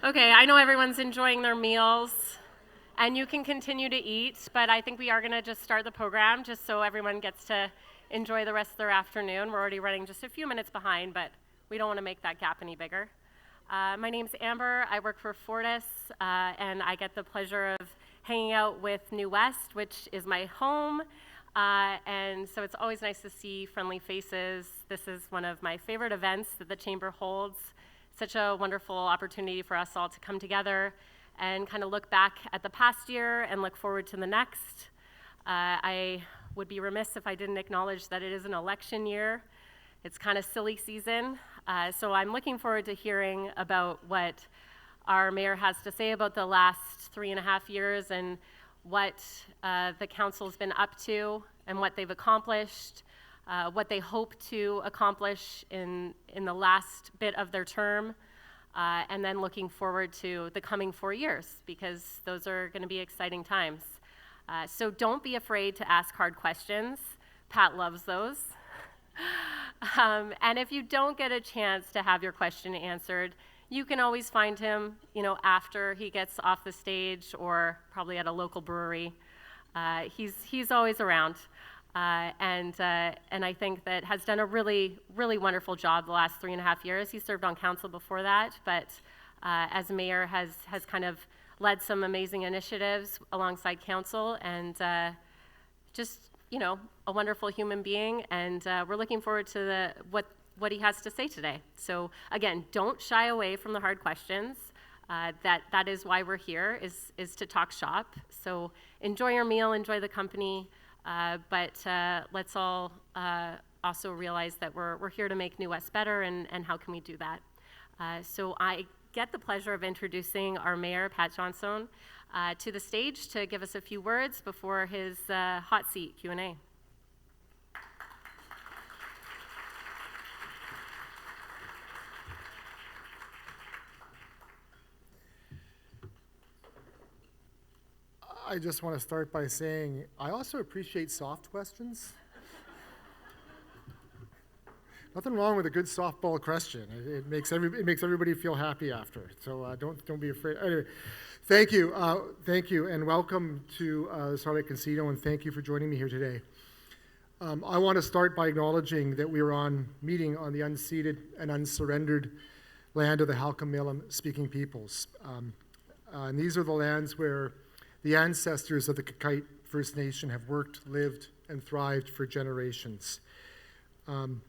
Okay, I know everyone's enjoying their meals, and you can continue to eat, but I think we are going to just start the program just so everyone gets to enjoy the rest of their afternoon. We're already running just a few minutes behind, but we don't want to make that gap any bigger. My name's Amber. I work for Fortis, and I get the pleasure of hanging out with New West, which is my home. And so it's always nice to see friendly faces. This is one of my favorite events that the Chamber holds. Such a wonderful opportunity for us all to come together and kind of look back at the past year and look forward to the next. I would be remiss if I didn't acknowledge that it is an election year. It's kind of silly season. So I'm looking forward to hearing about what our mayor has to say about the last 3.5 years and what the council's been up to and what they've accomplished, what they hope to accomplish in the last bit of their term, and then looking forward to the coming 4 years, because those are going to be exciting times. So don't be afraid to ask hard questions. Pat loves those. And if you don't get a chance to have your question answered, you can always find him, after he gets off the stage or probably at a local brewery. He's always around. And I think that has done a really, really wonderful job the last 3.5 years. He served on council before that, but as mayor has kind of led some amazing initiatives alongside council, and just, a wonderful human being. And we're looking forward to what he has to say today. So again, don't shy away from the hard questions. That is why we're here, is to talk shop. So enjoy your meal, enjoy the company. But let's all also realize that we're here to make New West better, and how can we do that? So I get the pleasure of introducing our mayor, Pat Johnstone, to the stage to give us a few words before his hot seat Q&A. I just want to start by saying I also appreciate soft questions. Nothing wrong with a good softball question. It makes everybody feel happy after. So don't be afraid. Anyway, thank you, and welcome to Salt Lake Casino, and thank you for joining me here today. I want to start by acknowledging that we are meeting on the unceded and unsurrendered land of the Halkah speaking peoples, and these are the lands where the ancestors of the Kakite First Nation have worked, lived, and thrived for generations. And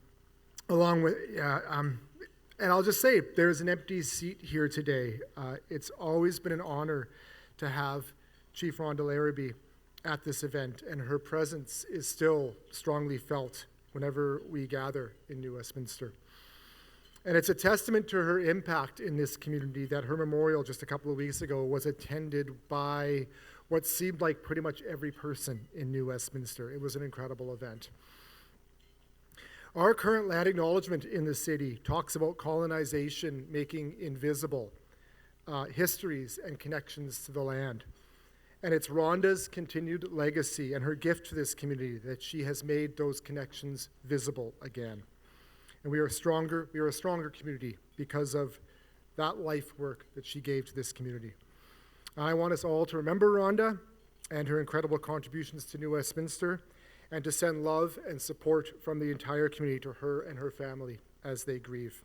I'll just say, there's an empty seat here today. It's always been an honor to have Chief Rhonda Larrabee at this event, and her presence is still strongly felt whenever we gather in New Westminster. And it's a testament to her impact in this community that her memorial just a couple of weeks ago was attended by what seemed like pretty much every person in New Westminster. It was an incredible event. Our current land acknowledgement in the city talks about colonization making invisible histories and connections to the land. And it's Rhonda's continued legacy and her gift to this community that she has made those connections visible again. And we are a stronger community because of that life work that she gave to this community. I want us all to remember Rhonda and her incredible contributions to New Westminster, and to send love and support from the entire community to her and her family as they grieve.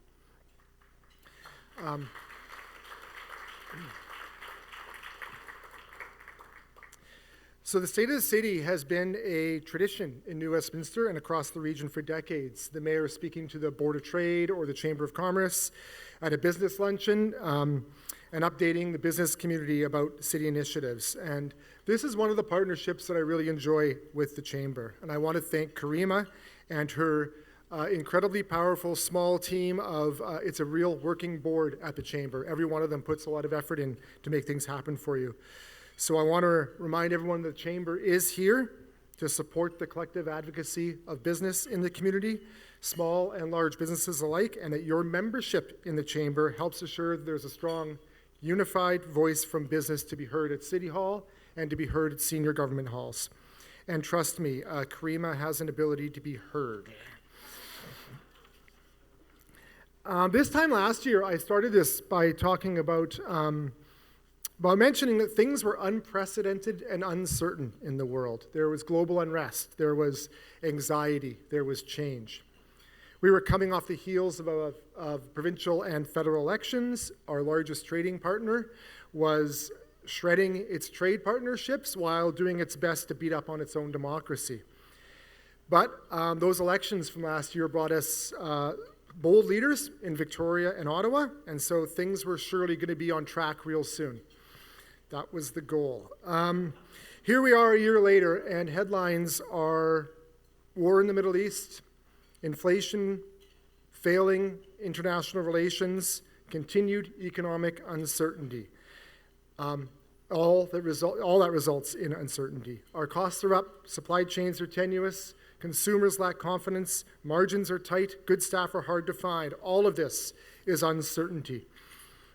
So the State of the City has been a tradition in New Westminster and across the region for decades. The mayor speaking to the Board of Trade or the Chamber of Commerce at a business luncheon, and updating the business community about city initiatives. And this is one of the partnerships that I really enjoy with the Chamber. And I want to thank Karima and her incredibly powerful small team of, it's a real working board at the Chamber. Every one of them puts a lot of effort in to make things happen for you. So I want to remind everyone that the Chamber is here to support the collective advocacy of business in the community, small and large businesses alike, and that your membership in the Chamber helps assure that there's a strong, unified voice from business to be heard at City Hall and to be heard at senior government halls. And trust me, Karima has an ability to be heard. This time last year, I started this by talking about mentioning that things were unprecedented and uncertain in the world. There was global unrest, there was anxiety, there was change. We were coming off the heels of provincial and federal elections. Our largest trading partner was shredding its trade partnerships while doing its best to beat up on its own democracy. But those elections from last year brought us bold leaders in Victoria and Ottawa, and so things were surely going to be on track real soon. That was the goal. Here we are a year later, and headlines are war in the Middle East, inflation, failing international relations, continued economic uncertainty. All that results in uncertainty. Our costs are up, supply chains are tenuous, consumers lack confidence, margins are tight, good staff are hard to find. All of this is uncertainty.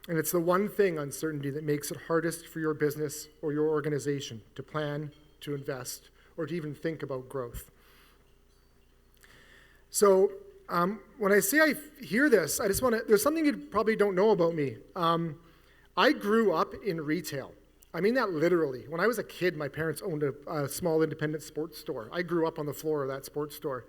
And it's the one thing, uncertainty, that makes it hardest for your business or your organization to plan, to invest, or to even think about growth. So when I say I hear this, there's something you probably don't know about me. I grew up in retail. I mean that literally. When I was a kid, my parents owned a small independent sports store. I grew up on the floor of that sports store.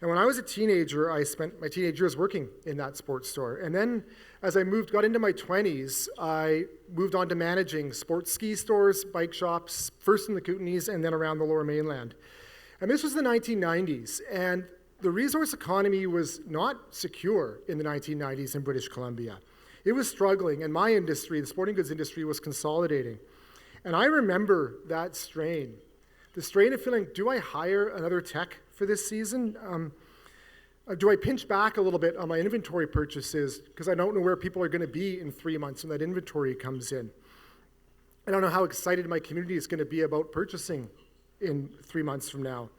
And when I was a teenager, I spent my teenage years working in that sports store. And then as I got into my 20s, I moved on to managing sports ski stores, bike shops, first in the Kootenays and then around the Lower Mainland. And this was the 1990s. And the resource economy was not secure in the 1990s in British Columbia. It was struggling, and my industry, the sporting goods industry, was consolidating. And I remember that strain, the strain of feeling, do I hire another tech for this season? Do I pinch back a little bit on my inventory purchases because I don't know where people are going to be in 3 months when that inventory comes in? I don't know how excited my community is going to be about purchasing in 3 months from now.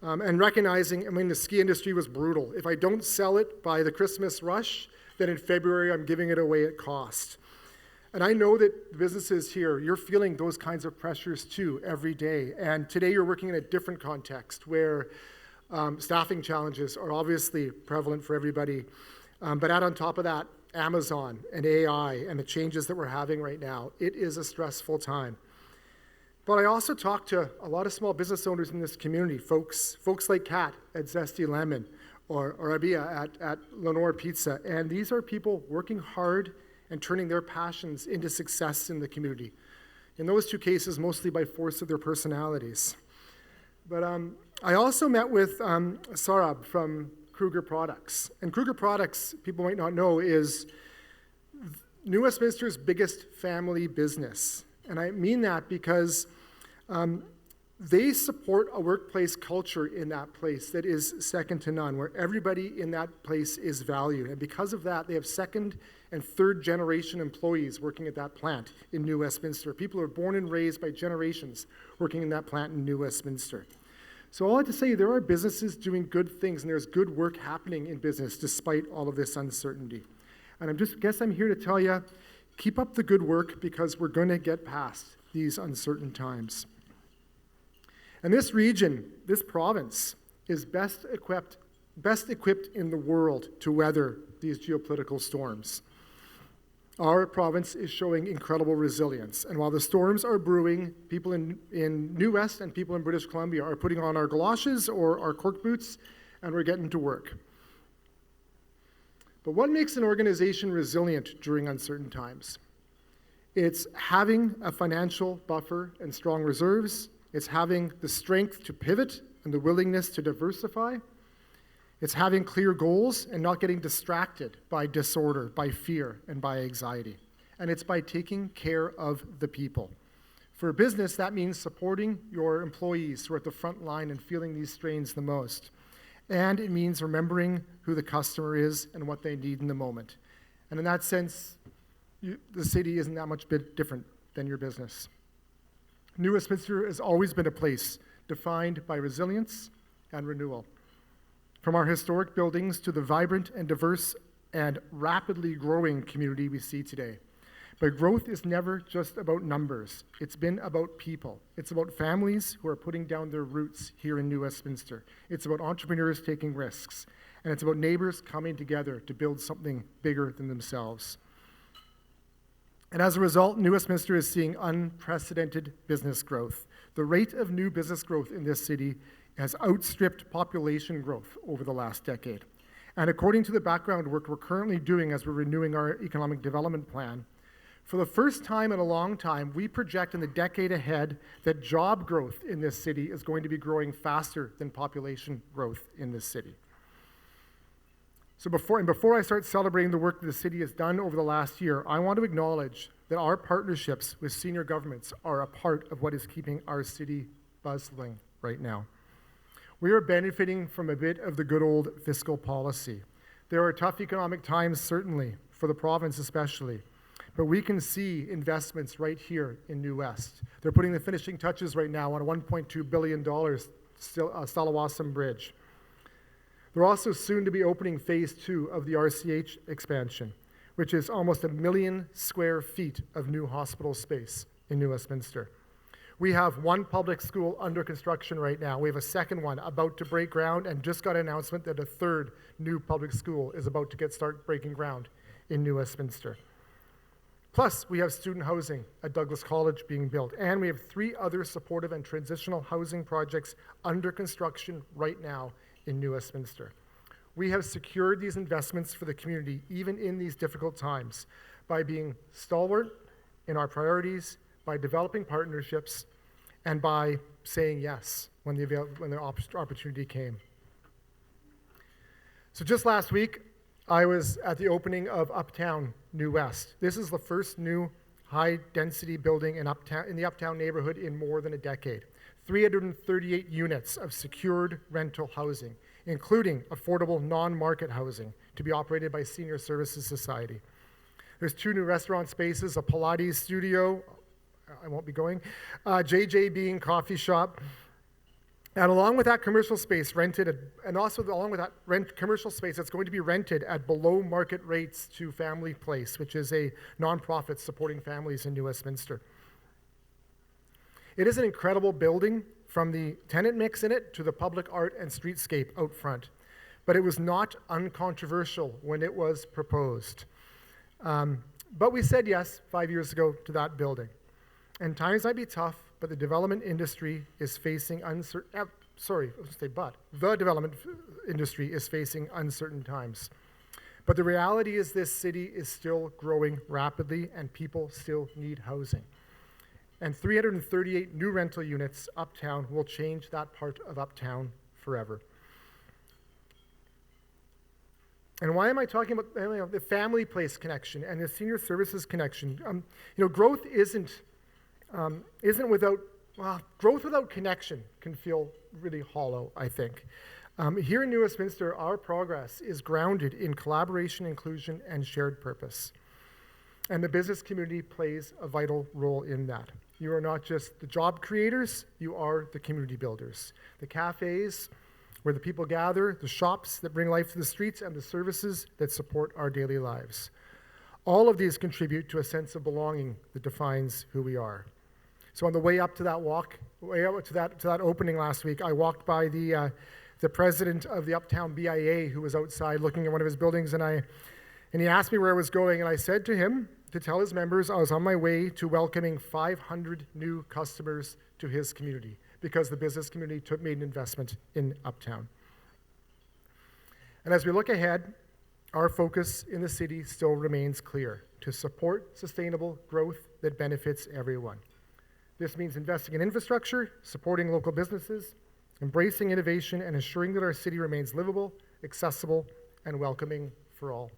And recognizing, the ski industry was brutal. If I don't sell it by the Christmas rush, then in February I'm giving it away at cost. And I know that businesses here, you're feeling those kinds of pressures too every day. And today you're working in a different context where staffing challenges are obviously prevalent for everybody. But add on top of that, Amazon and AI and the changes that we're having right now, it is a stressful time. But I also talk to a lot of small business owners in this community, folks like Kat at Zesty Lemon or Abia at Lenore Pizza. And these are people working hard and turning their passions into success in the community. In those two cases, mostly by force of their personalities. But I also met with Sarab from Kruger Products. And Kruger Products, people might not know, is New Westminster's biggest family business. And I mean that because they support a workplace culture in that place that is second to none, where everybody in that place is valued. And because of that, they have second and third generation employees working at that plant in New Westminster. People who are born and raised by generations working in that plant in New Westminster. So all I have to say, there are businesses doing good things, and there's good work happening in business despite all of this uncertainty. And I'm here to tell you, keep up the good work because we're going to get past these uncertain times. And this region, this province, is best equipped in the world to weather these geopolitical storms. Our province is showing incredible resilience. And while the storms are brewing, people in New West and people in British Columbia are putting on our galoshes or our cork boots, and we're getting to work. But what makes an organization resilient during uncertain times? It's having a financial buffer and strong reserves. It's having the strength to pivot and the willingness to diversify. It's having clear goals and not getting distracted by disorder, by fear, and by anxiety. And it's by taking care of the people. For a business, that means supporting your employees who are at the front line and feeling these strains the most. And it means remembering who the customer is and what they need in the moment. And in that sense, the city isn't that much bit different than your business. New Westminster has always been a place defined by resilience and renewal. From our historic buildings to the vibrant and diverse and rapidly growing community we see today. But growth is never just about numbers. It's been about people. It's about families who are putting down their roots here in New Westminster. It's about entrepreneurs taking risks. And it's about neighbors coming together to build something bigger than themselves. And as a result, New Westminster is seeing unprecedented business growth. The rate of new business growth in this city has outstripped population growth over the last decade. And according to the background work we're currently doing as we're renewing our economic development plan, for the first time in a long time, we project in the decade ahead that job growth in this city is going to be growing faster than population growth in this city. So before I start celebrating the work that the city has done over the last year, I want to acknowledge that our partnerships with senior governments are a part of what is keeping our city bustling right now. We are benefiting from a bit of the good old fiscal policy. There are tough economic times, certainly, for the province especially, but we can see investments right here in New West. They're putting the finishing touches right now on a $1.2 billion Stalawassam Bridge. They're also soon to be opening phase 2 of the RCH expansion, which is almost 1 million square feet of new hospital space in New Westminster. We have one public school under construction right now. We have a second one about to break ground and just got an announcement that a third new public school is about to start breaking ground in New Westminster. Plus, we have student housing at Douglas College being built, and we have 3 other supportive and transitional housing projects under construction right now in New Westminster. We have secured these investments for the community, even in these difficult times, by being stalwart in our priorities, by developing partnerships, and by saying yes when the opportunity came. So just last week, I was at the opening of Uptown New West. This is the first new high-density building in the Uptown neighborhood in more than a decade. 338 units of secured rental housing, including affordable non-market housing to be operated by Senior Services Society. There's 2 new restaurant spaces, a Pilates studio, I won't be going, JJ Bean coffee shop, and along with that commercial space commercial space that's going to be rented at below market rates to Family Place, which is a nonprofit supporting families in New Westminster. It is an incredible building, from the tenant mix in it to the public art and streetscape out front. But it was not uncontroversial when it was proposed. But we said yes 5 years ago to that building. And times might be tough, but the development industry is facing the development industry is facing uncertain times. But the reality is this city is still growing rapidly and people still need housing. And 338 new rental units uptown will change that part of uptown forever. And why am I talking about the Family Place connection and the senior services connection? Growth isn't growth without connection can feel really hollow, I think. Here in New Westminster, our progress is grounded in collaboration, inclusion, and shared purpose. And the business community plays a vital role in that. You are not just the job creators, you are the community builders. The cafes where the people gather, the shops that bring life to the streets, and the services that support our daily lives. All of these contribute to a sense of belonging that defines who we are. So on the way up to that opening last week, I walked by the president of the Uptown BIA, who was outside looking at one of his buildings, and he asked me where I was going, and I said to him to tell his members I was on my way to welcoming 500 new customers to his community because the business community made an investment in Uptown. And as we look ahead, our focus in the city still remains clear: to support sustainable growth that benefits everyone. This means investing in infrastructure, supporting local businesses, embracing innovation, and ensuring that our city remains livable, accessible, and welcoming for all.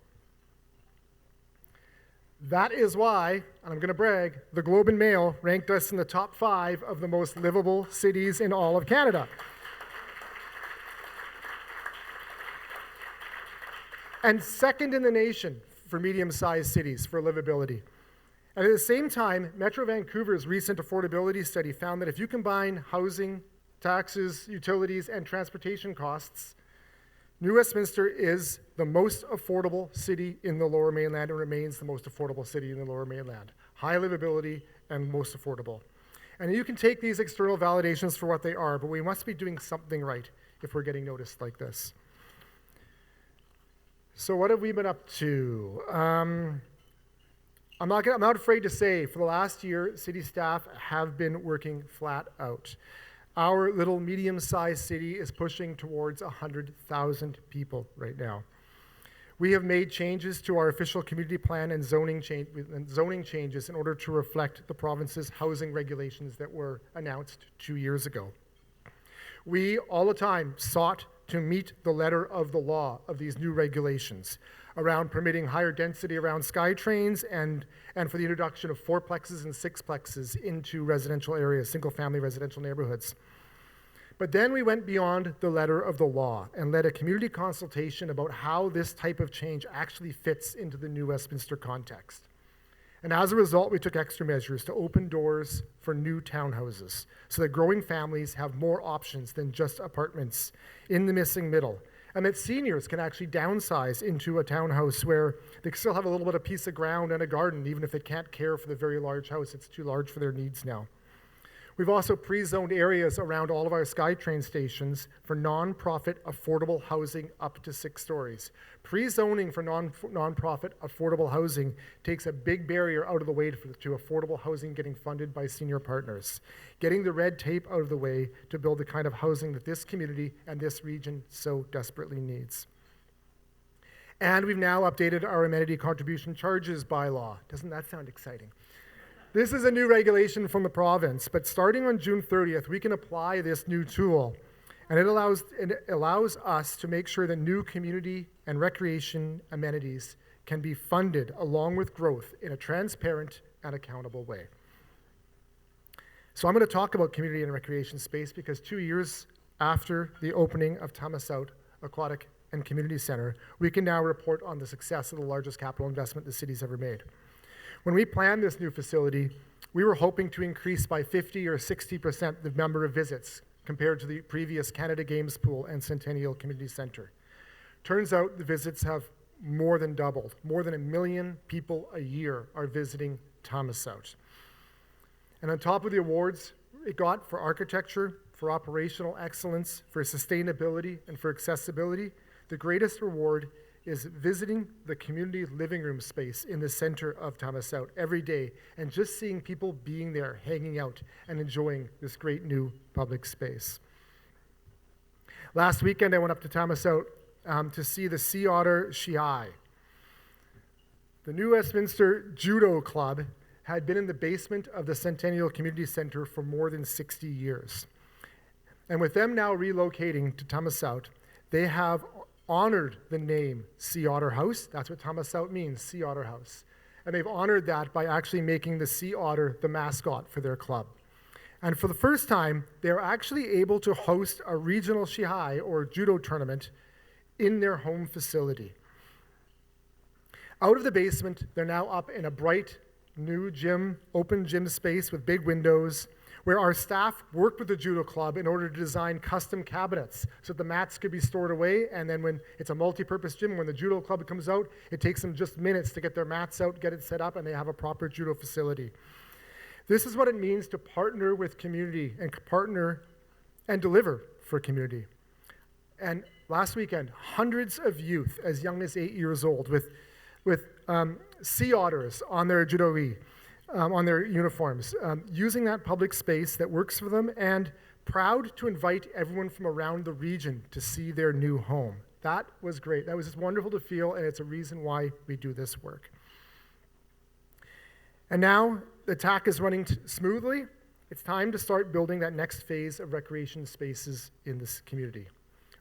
That is why, and I'm going to brag, the Globe and Mail ranked us in the top 5 of the most livable cities in all of Canada. And second in the nation for medium-sized cities for livability. And at the same time, Metro Vancouver's recent affordability study found that if you combine housing, taxes, utilities, and transportation costs, New Westminster is the most affordable city in the Lower Mainland and remains the most affordable city in the Lower Mainland. High livability and most affordable. And you can take these external validations for what they are, but we must be doing something right if we're getting noticed like this. So what have we been up to? I'm not afraid to say, for the last year, city staff have been working flat out. Our little medium-sized city is pushing towards 100,000 people right now. We have made changes to our official community plan and zoning changes in order to reflect the province's housing regulations that were announced 2 years ago. We, all the time, sought to meet the letter of the law of these new regulations around permitting higher density around SkyTrains and for the introduction of fourplexes and sixplexes into residential areas, single-family residential neighborhoods. But then we went beyond the letter of the law and led a community consultation about how this type of change actually fits into the new Westminster context. And as a result, we took extra measures to open doors for new townhouses so that growing families have more options than just apartments in the missing middle, and that seniors can actually downsize into a townhouse where they still have a little bit of piece of ground and a garden, even if they can't care for the very large house. It's too large for their needs now. We've also pre-zoned areas around all of our SkyTrain stations for non-profit affordable housing up to 6 stories. Pre-zoning for non-profit affordable housing takes a big barrier out of the way to affordable housing getting funded by senior partners, getting the red tape out of the way to build the kind of housing that this community and this region so desperately needs. And we've now updated our amenity contribution charges bylaw. Doesn't that sound exciting? This is a new regulation from the province, but starting on June 30th, we can apply this new tool, and it allows us to make sure that new community and recreation amenities can be funded along with growth in a transparent and accountable way. So I'm going to talk about community and recreation space because 2 years after the opening of Thomasout Aquatic and Community Center, we can now report on the success of the largest capital investment the city's ever made. When we planned this new facility, we were hoping to increase by 50 or 60% the number of visits compared to the previous Canada Games Pool and Centennial Community Center. Turns out the visits have more than doubled. More than 1 million people a year are visiting Thomasout. And on top of the awards it got for architecture, for operational excellence, for sustainability, and for accessibility, the greatest reward is visiting the community living room space in the center of Thomasout every day and just seeing people being there, hanging out, and enjoying this great new public space. Last weekend, I went up to Thomasout to see the Sea Otter Shihai. The new Westminster Judo Club had been in the basement of the Centennial Community Center for more than 60 years. And with them now relocating to Thomasout, they have honored the name Sea Otter House. That's what Thomasout means, Sea Otter House. And they've honored that by actually making the sea otter the mascot for their club. And for the first time, they're actually able to host a regional Shihai or judo tournament in their home facility. Out of the basement, they're now up in a bright new gym, open gym space with big windows, where our staff worked with the judo club in order to design custom cabinets so that the mats could be stored away, and then when it's a multi-purpose gym, when the judo club comes out, it takes them just minutes to get their mats out, get it set up, and they have a proper judo facility. This is what it means to partner with community and partner and deliver for community. And last weekend, hundreds of youth as young as 8 years old with sea otters on their judo-gi, on their uniforms, using that public space that works for them and proud to invite everyone from around the region to see their new home. That was great. That was just wonderful to feel, and it's a reason why we do this work. And now the TAC is running smoothly. It's time to start building that next phase of recreation spaces in this community.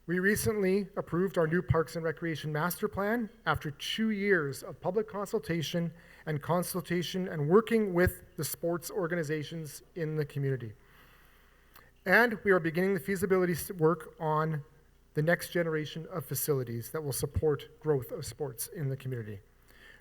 We recently approved our new Parks and Recreation Master Plan after 2 years of public consultation and working with the sports organizations in the community. And we are beginning the feasibility work on the next generation of facilities that will support growth of sports in the community.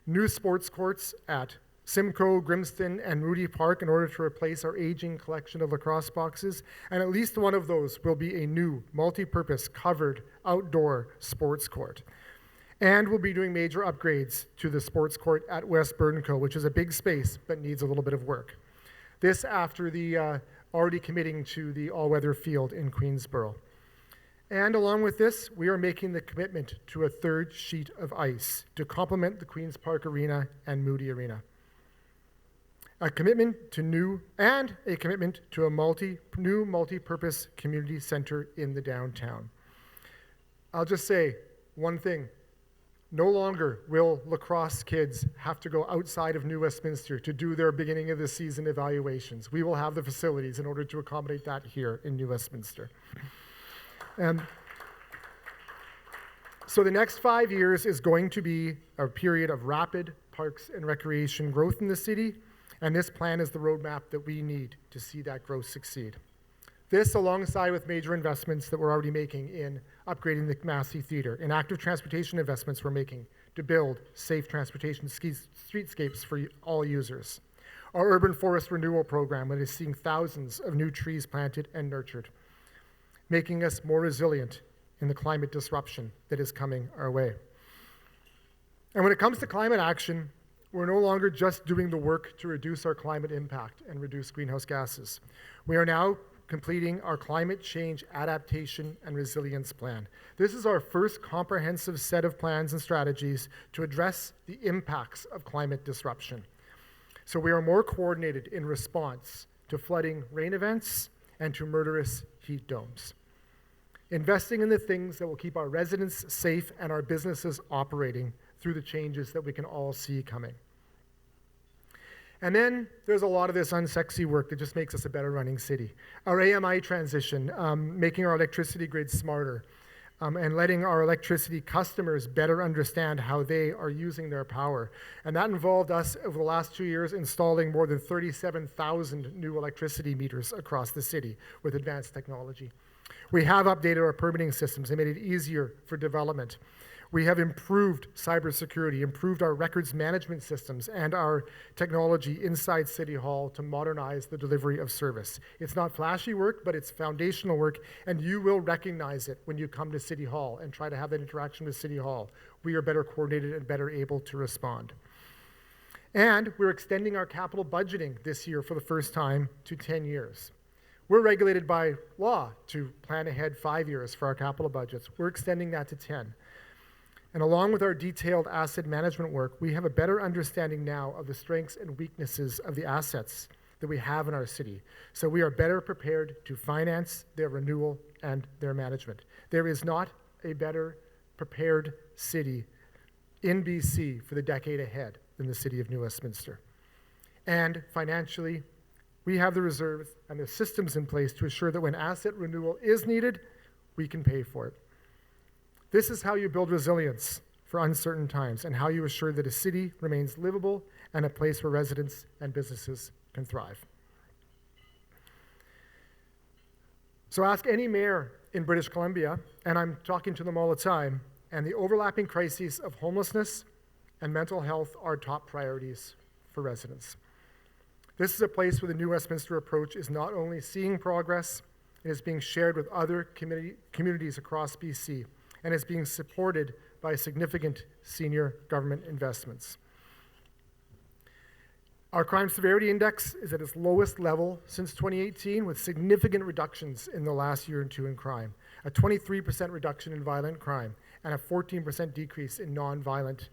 New sports courts at Simcoe, Grimston, and Moody Park in order to replace our aging collection of lacrosse boxes, and at least one of those will be a new multi-purpose covered outdoor sports court. And we'll be doing major upgrades to the sports court at West Burdenco, which is a big space but needs a little bit of work. This after the already committing to the all-weather field in Queensborough. And along with this, we are making the commitment to a third sheet of ice to complement the Queen's Park Arena and Moody Arena. A commitment to new multi-purpose community center in the downtown. I'll just say one thing. No longer will lacrosse kids have to go outside of New Westminster to do their beginning of the season evaluations. We will have the facilities in order to accommodate that here in New Westminster. And so the next 5 years is going to be a period of rapid parks and recreation growth in the city, and this plan is the roadmap that we need to see that growth succeed. This, alongside with major investments that we're already making in upgrading the Massey Theatre, in active transportation investments we're making to build safe transportation streetscapes for all users. Our urban forest renewal program that is seeing thousands of new trees planted and nurtured, making us more resilient in the climate disruption that is coming our way. And when it comes to climate action, we're no longer just doing the work to reduce our climate impact and reduce greenhouse gases. We are now completing our climate change adaptation and resilience plan. This is our first comprehensive set of plans and strategies to address the impacts of climate disruption. So we are more coordinated in response to flooding rain events and to murderous heat domes. Investing in the things that will keep our residents safe and our businesses operating through the changes that we can all see coming. And then there's a lot of this unsexy work that just makes us a better running city. Our AMI transition, making our electricity grid smarter, and letting our electricity customers better understand how they are using their power. And that involved us, over the last 2 years, installing more than 37,000 new electricity meters across the city with advanced technology. We have updated our permitting systems and made it easier for development. We have improved cybersecurity, improved our records management systems and our technology inside City Hall to modernize the delivery of service. It's not flashy work, but it's foundational work, and you will recognize it when you come to City Hall and try to have that interaction with City Hall. We are better coordinated and better able to respond. And we're extending our capital budgeting this year for the first time to 10 years. We're regulated by law to plan ahead 5 years for our capital budgets. We're extending that to 10. And along with our detailed asset management work, we have a better understanding now of the strengths and weaknesses of the assets that we have in our city. So we are better prepared to finance their renewal and their management. There is not a better prepared city in BC for the decade ahead than the city of New Westminster. And financially, we have the reserves and the systems in place to ensure that when asset renewal is needed, we can pay for it. This is how you build resilience for uncertain times and how you assure that a city remains livable and a place where residents and businesses can thrive. So ask any mayor in British Columbia, and I'm talking to them all the time, and the overlapping crises of homelessness and mental health are top priorities for residents. This is a place where the New Westminster approach is not only seeing progress, it is being shared with other communities across BC, and is being supported by significant senior government investments. Our crime severity index is at its lowest level since 2018, with significant reductions in the last year or two in crime, a 23% reduction in violent crime, and a 14% decrease in non-violent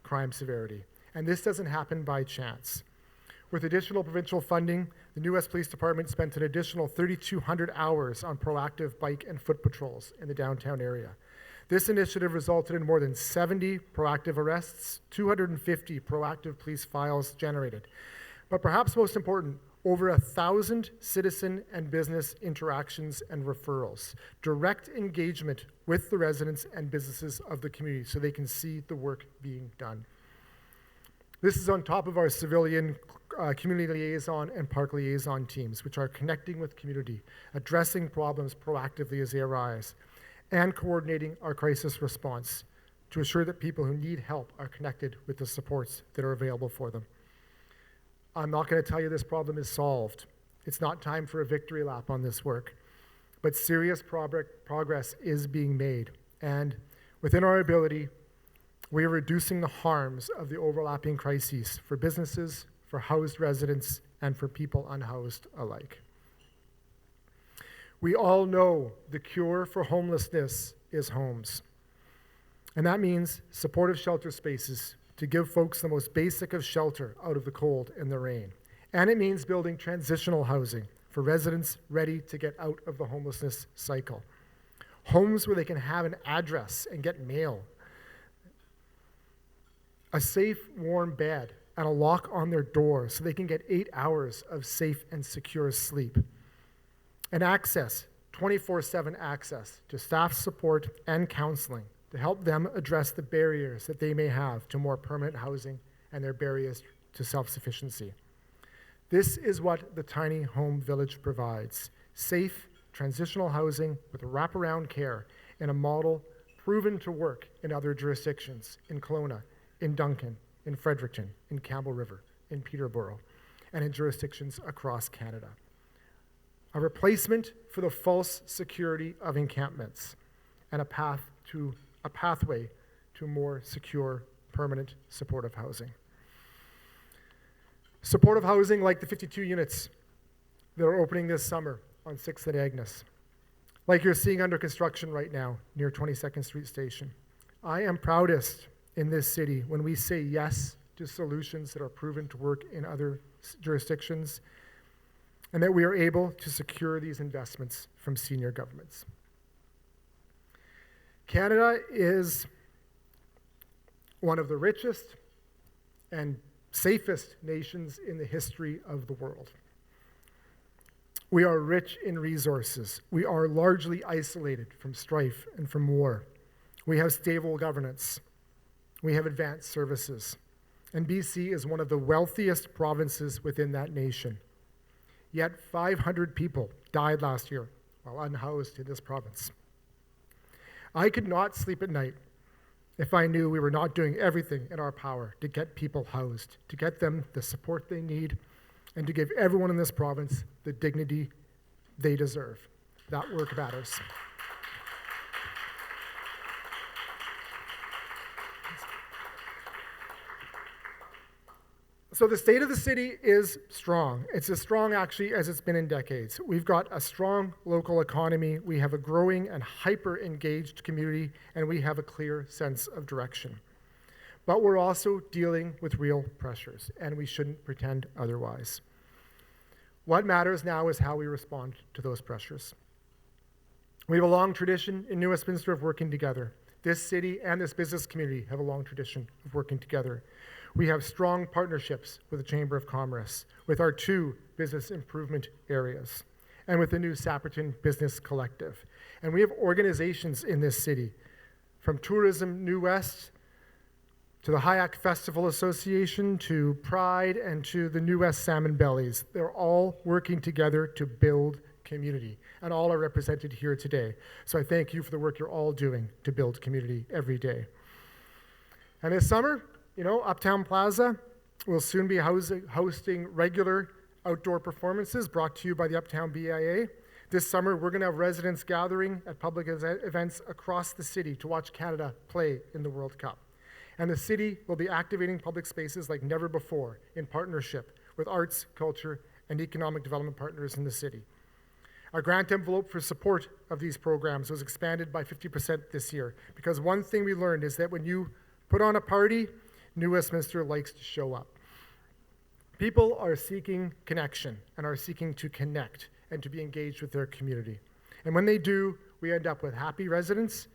crime severity. And this doesn't happen by chance. With additional provincial funding, the New West Police Department spent an additional 3,200 hours on proactive bike and foot patrols in the downtown area. This initiative resulted in more than 70 proactive arrests, 250 proactive police files generated. But perhaps most important, over 1,000 citizen and business interactions and referrals, direct engagement with the residents and businesses of the community so they can see the work being done. This is on top of our civilian community liaison and park liaison teams, which are connecting with community, addressing problems proactively as they arise, and coordinating our crisis response to ensure that people who need help are connected with the supports that are available for them. I'm not going to tell you this problem is solved. It's not time for a victory lap on this work, but serious progress is being made. And within our ability, we are reducing the harms of the overlapping crises for businesses, for housed residents, and for people unhoused alike. We all know the cure for homelessness is homes. And that means supportive shelter spaces to give folks the most basic of shelter out of the cold and the rain. And it means building transitional housing for residents ready to get out of the homelessness cycle. Homes where they can have an address and get mail. A safe, warm bed and a lock on their door so they can get 8 hours of safe and secure sleep. And access, 24/7 access to staff support and counseling to help them address the barriers that they may have to more permanent housing and their barriers to self-sufficiency. This is what the Tiny Home Village provides: safe, transitional housing with wraparound care in a model proven to work in other jurisdictions, in Kelowna, in Duncan, in Fredericton, in Campbell River, in Peterborough, and in jurisdictions across Canada. A replacement for the false security of encampments and a pathway to more secure, permanent, supportive housing. Supportive housing like the 52 units that are opening this summer on 6th and Agnes, like you're seeing under construction right now near 22nd Street Station. I am proudest in this city when we say yes to solutions that are proven to work in other jurisdictions, and that we are able to secure these investments from senior governments. Canada is one of the richest and safest nations in the history of the world. We are rich in resources. We are largely isolated from strife and from war. We have stable governance. We have advanced services. And BC is one of the wealthiest provinces within that nation. Yet 500 people died last year while unhoused in this province. I could not sleep at night if I knew we were not doing everything in our power to get people housed, to get them the support they need, and to give everyone in this province the dignity they deserve. That work matters. So the state of the city is strong. It's as strong, actually, as it's been in decades. We've got a strong local economy. We have a growing and hyper-engaged community, and we have a clear sense of direction. But we're also dealing with real pressures, and we shouldn't pretend otherwise. What matters now is how we respond to those pressures. We have a long tradition in New Westminster of working together. This city and this business community have a long tradition of working together. We have strong partnerships with the Chamber of Commerce, with our 2 business improvement areas, and with the new Sapperton Business Collective. And we have organizations in this city, from Tourism New West to the Hayak Festival Association, to Pride, and to the New West Salmon Bellies. They're all working together to build community, and all are represented here today. So I thank you for the work you're all doing to build community every day. And this summer, Uptown Plaza will soon be hosting regular outdoor performances brought to you by the Uptown BIA. This summer, we're going to have residents gathering at public events across the city to watch Canada play in the World Cup. And the city will be activating public spaces like never before in partnership with arts, culture, and economic development partners in the city. Our grant envelope for support of these programs was expanded by 50% this year, because one thing we learned is that when you put on a party, New Westminster likes to show up. People are seeking connection and are seeking to connect and to be engaged with their community. And when they do, we end up with happy residents,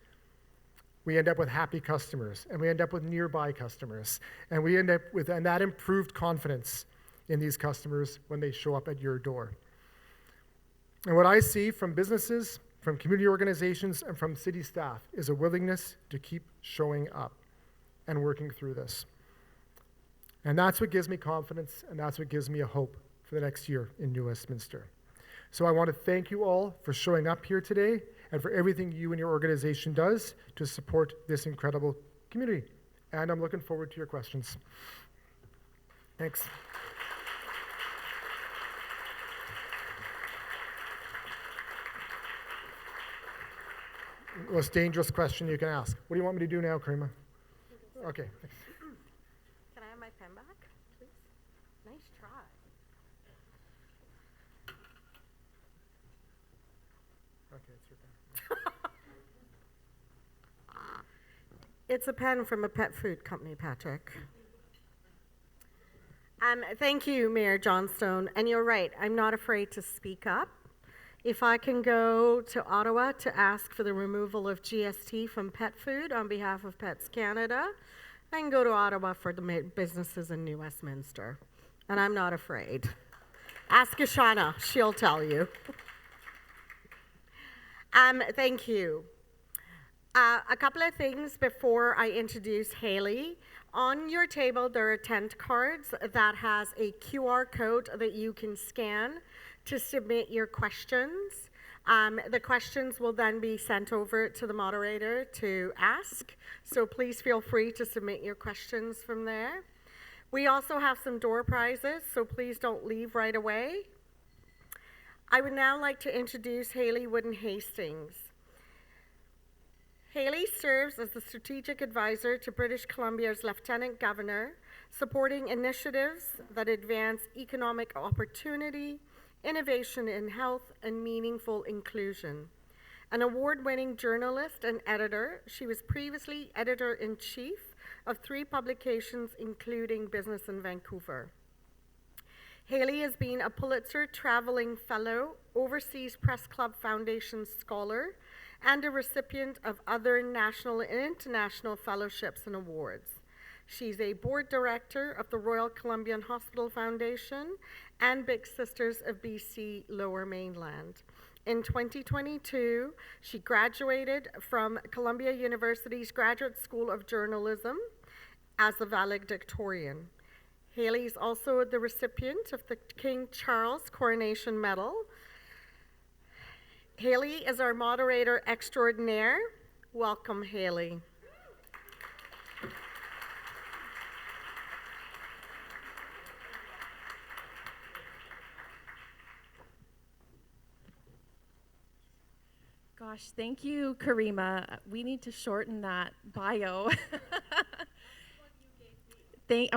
we end up with happy customers, and we end up with nearby customers. And we end up with that improved confidence in these customers when they show up at your door. And what I see from businesses, from community organizations, and from city staff is a willingness to keep showing up and working through this. And that's what gives me confidence, and that's what gives me a hope for the next year in New Westminster. So I want to thank you all for showing up here today and for everything you and your organization does to support this incredible community. And I'm looking forward to your questions. Thanks. Most dangerous question you can ask. What do you want me to do now, Karima? Okay. Can I have my pen back, please? Nice try. It's a pen from a pet food company, Patrick. Thank you, Mayor Johnstone. And you're right, I'm not afraid to speak up. If I can go to Ottawa to ask for the removal of GST from pet food on behalf of Pets Canada, I can go to Ottawa for the businesses in New Westminster. And I'm not afraid. Ask Ashana, she'll tell you. Thank you. A couple of things before I introduce Haley. On your table, there are tent cards that has a QR code that you can scan to submit your questions. The questions will then be sent over to the moderator to ask, so please feel free to submit your questions from there. We also have some door prizes, so please don't leave right away. I would now like to introduce Haley Wooden-Hastings. Haley serves as the strategic advisor to British Columbia's Lieutenant Governor, supporting initiatives that advance economic opportunity, innovation in health, and meaningful inclusion. An award-winning journalist and editor, she was previously editor-in-chief of 3 publications, including Business in Vancouver. Haley has been a Pulitzer Traveling Fellow, Overseas Press Club Foundation Scholar, and a recipient of other national and international fellowships and awards. She's a board director of the Royal Columbian Hospital Foundation and Big Sisters of BC Lower Mainland. In 2022, she graduated from Columbia University's Graduate School of Journalism as a valedictorian. Haley is also the recipient of the King Charles Coronation Medal. Haley is our moderator extraordinaire. Welcome, Haley. Gosh, thank you, Karima. We need to shorten that bio.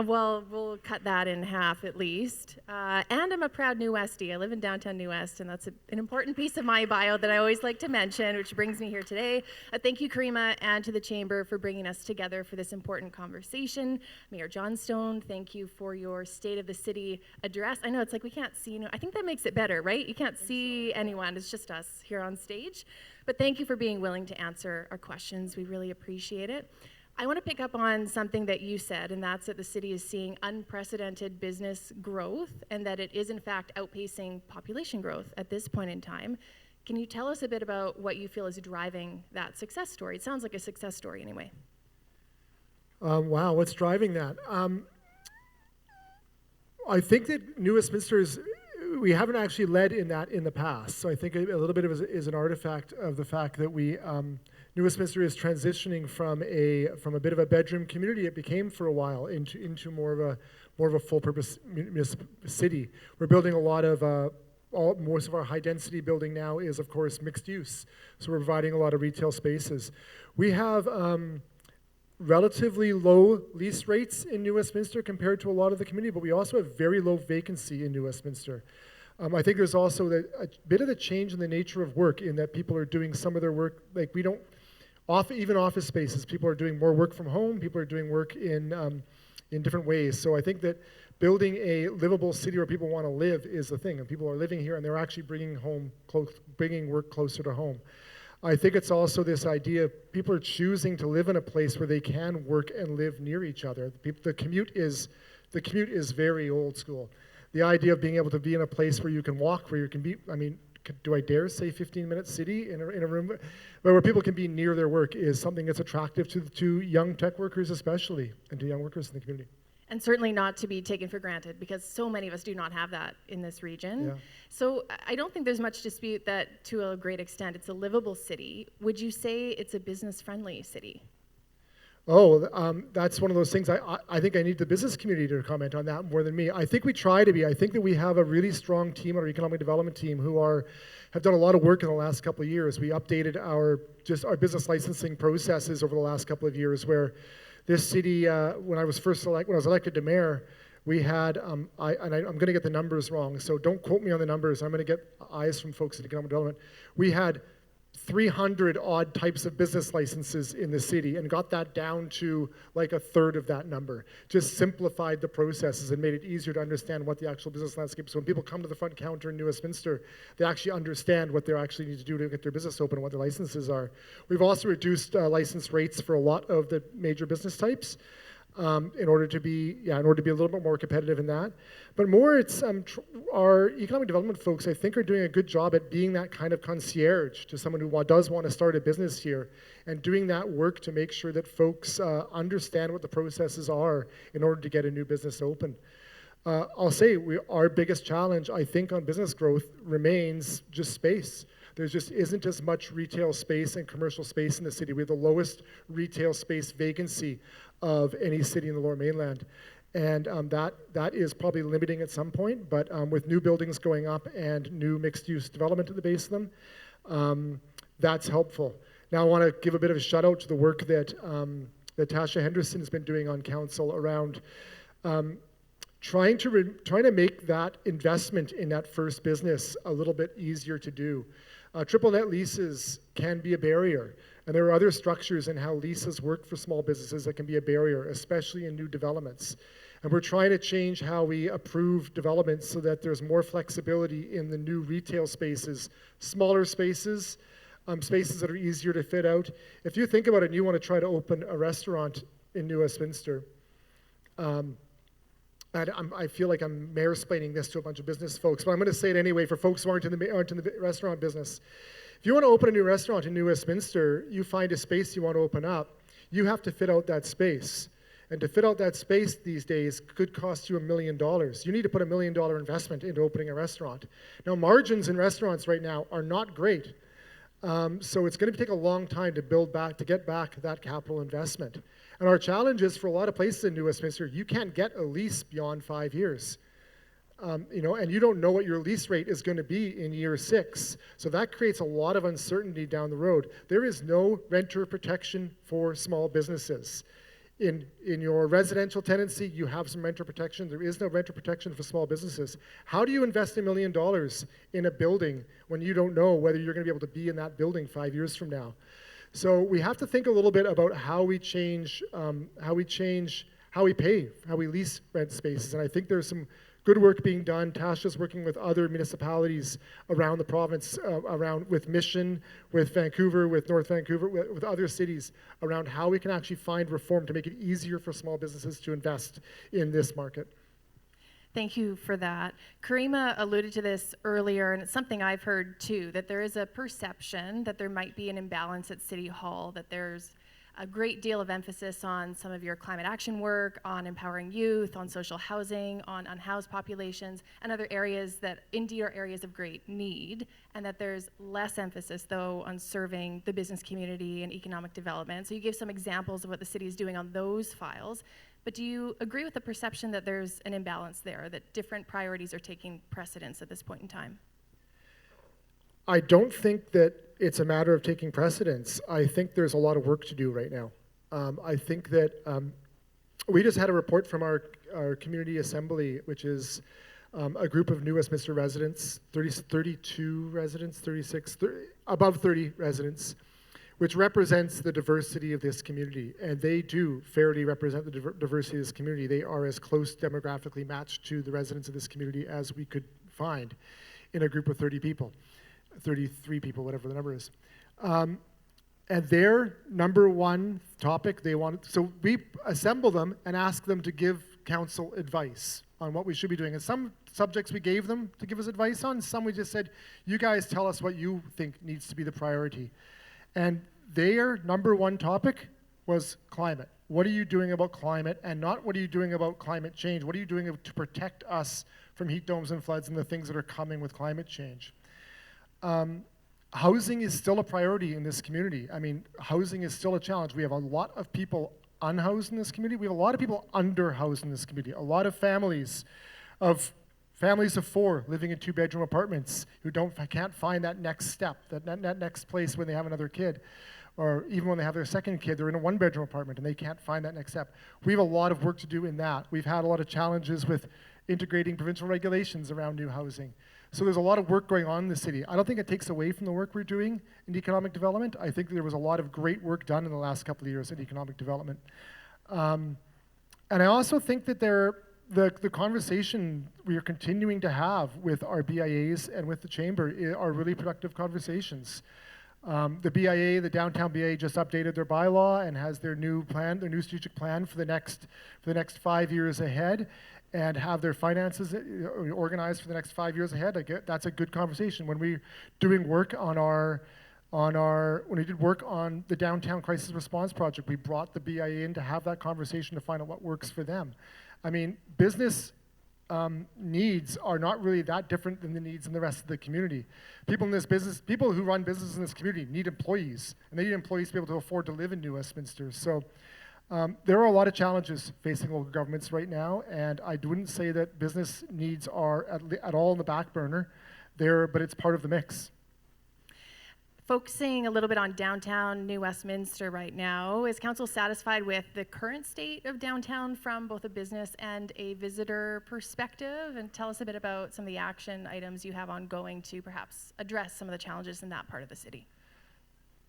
Well, we'll cut that in half at least. And I'm a proud New Westie. I live in downtown New West, and that's an important piece of my bio that I always like to mention, which brings me here today. Thank you, Karima, and to the Chamber for bringing us together for this important conversation. Mayor Johnstone, thank you for your State of the City address. I know it's like we can't see, I think that makes it better, right? You can't see anyone, it's just us here on stage. But thank you for being willing to answer our questions. We really appreciate it. I want to pick up on something that you said, and that's that the city is seeing unprecedented business growth and that it is in fact outpacing population growth at this point in time. Can you tell us a bit about what you feel is driving that success story? It sounds like a success story anyway. Wow, what's driving that? I think that New Westminster we haven't actually led in that in the past. So I think a little bit of it is an artifact of the fact that New Westminster is transitioning from a bit of a bedroom community it became for a while into more of a full-purpose city. We're building a lot of most of our high-density building now is, of course, mixed use. So we're providing a lot of retail spaces. We have relatively low lease rates in New Westminster compared to a lot of the community, but we also have very low vacancy in New Westminster. I think there's also a bit of the change in the nature of work in that people are doing some of their work, like we don't, even office spaces, people are doing more work from home, people are doing work in different ways. So I think that building a livable city where people want to live is the thing, and people are living here and they're actually bringing work closer to home. I think it's also this idea of people are choosing to live in a place where they can work and live near each other. The commute is very old school. The idea of being able to be in a place where you can walk, where you can be, do I dare say 15-minute city in a room where people can be near their work is something that's attractive to young tech workers especially, and to young workers in the community. And certainly not to be taken for granted, because so many of us do not have that in this region. Yeah. So I don't think there's much dispute that, to a great extent, it's a livable city. Would you say it's a business-friendly city? That's one of those things. I think I need the business community to comment on that more than me. I think we try to be. I think that we have a really strong team, our economic development team, who have done a lot of work in the last couple of years. We updated our business licensing processes over the last couple of years, where this city, when I was elected to mayor, we had, I'm going to get the numbers wrong, so don't quote me on the numbers. I'm going to get eyes from folks at economic development. We had 300 odd types of business licenses in the city and got that down to like a third of that number. Just simplified the processes and made it easier to understand what the actual business landscape is. So when people come to the front counter in New Westminster, they actually understand what they actually need to do to get their business open and what their licenses are. We've also reduced license rates for a lot of the major business types. In order to be a little bit more competitive in that. But more, it's our economic development folks, I think, are doing a good job at being that kind of concierge to someone who does want to start a business here, and doing that work to make sure that folks understand what the processes are in order to get a new business open. I'll say our biggest challenge, I think, on business growth remains just space. There just isn't as much retail space and commercial space in the city. We have the lowest retail space vacancy of any city in the Lower Mainland. And that is probably limiting at some point, but with new buildings going up and new mixed-use development at the base of them, that's helpful. Now I want to give a bit of a shout out to the work that Tasha Henderson has been doing on council around trying to make that investment in that first business a little bit easier to do. Triple net leases can be a barrier, and there are other structures in how leases work for small businesses that can be a barrier, especially in new developments. And we're trying to change how we approve developments so that there's more flexibility in the new retail spaces, smaller spaces, spaces that are easier to fit out. If you think about it and you want to try to open a restaurant in New Westminster, and I feel like I'm mayor-splaining this to a bunch of business folks, but I'm going to say it anyway for folks who aren't in the restaurant business. If you want to open a new restaurant in New Westminster, you find a space you want to open up, you have to fit out that space. And to fit out that space these days could cost you $1 million. You need to put $1 million investment into opening a restaurant. Now, margins in restaurants right now are not great. So it's going to take a long time to get back that capital investment. And our challenge is for a lot of places in New Westminster, you can't get a lease beyond 5 years. And you don't know what your lease rate is going to be in year 6. So that creates a lot of uncertainty down the road. There is no renter protection for small businesses. In your residential tenancy, you have some renter protection. There is no renter protection for small businesses. How do you invest $1 million in a building when you don't know whether you're going to be able to be in that building 5 years from now? So we have to think a little bit about how we change, how we pay, how we lease rent spaces. And I think there's some good work being done. Tasha's working with other municipalities around the province, with Mission, with Vancouver, with North Vancouver, with other cities, around how we can actually find reform to make it easier for small businesses to invest in this market. Thank you for that. Karima alluded to this earlier, and it's something I've heard too, that there is a perception that there might be an imbalance at City Hall, that there's a great deal of emphasis on some of your climate action work, on empowering youth, on social housing, on unhoused populations, and other areas that indeed are areas of great need, and that there's less emphasis, though, on serving the business community and economic development. So you gave some examples of what the city is doing on those files. But do you agree with the perception that there's an imbalance there, that different priorities are taking precedence at this point in time? I don't think that it's a matter of taking precedence. I think there's a lot of work to do right now. I think that we just had a report from our community assembly, which is a group of New Westminster residents, 32 residents, 36, above 30 residents, which represents the diversity of this community. And they do fairly represent the diversity of this community. They are as close demographically matched to the residents of this community as we could find in a group of 30 people, 33 people, whatever the number is. And their number one topic they wanted, so we assemble them and ask them to give council advice on what we should be doing. And some subjects we gave them to give us advice on, some we just said, you guys tell us what you think needs to be the priority. And their number one topic was climate. What are you doing about climate? And not what are you doing about climate change? What are you doing to protect us from heat domes and floods and the things that are coming with climate change? Housing is still a priority in this community. I mean, housing is still a challenge. We have a lot of people unhoused in this community. We have a lot of people underhoused in this community. A lot of families of 4 living in 2-bedroom apartments who can't find that next step, that next place when they have another kid. Or even when they have their second kid, they're in a 1-bedroom apartment and they can't find that next step. We have a lot of work to do in that. We've had a lot of challenges with integrating provincial regulations around new housing. So there's a lot of work going on in the city. I don't think it takes away from the work we're doing in economic development. I think there was a lot of great work done in the last couple of years in economic development. And I also think that the conversation we are continuing to have with our BIAs and with the chamber are really productive conversations. The BIA, the downtown BIA, just updated their bylaw and has their new plan, their new strategic plan for the next 5 years ahead, and have their finances organized for the next 5 years ahead. That's a good conversation. When we're doing work when we did work on the downtown crisis response project, we brought the BIA in to have that conversation to find out what works for them. I mean, business needs are not really that different than the needs in the rest of the community. People who run businesses in this community need employees, and they need employees to be able to afford to live in New Westminster. So there are a lot of challenges facing local governments right now, and I wouldn't say that business needs are at all in the back burner there, but it's part of the mix. Focusing a little bit on downtown New Westminster right now, is council satisfied with the current state of downtown from both a business and a visitor perspective? And tell us a bit about some of the action items you have ongoing to perhaps address some of the challenges in that part of the city.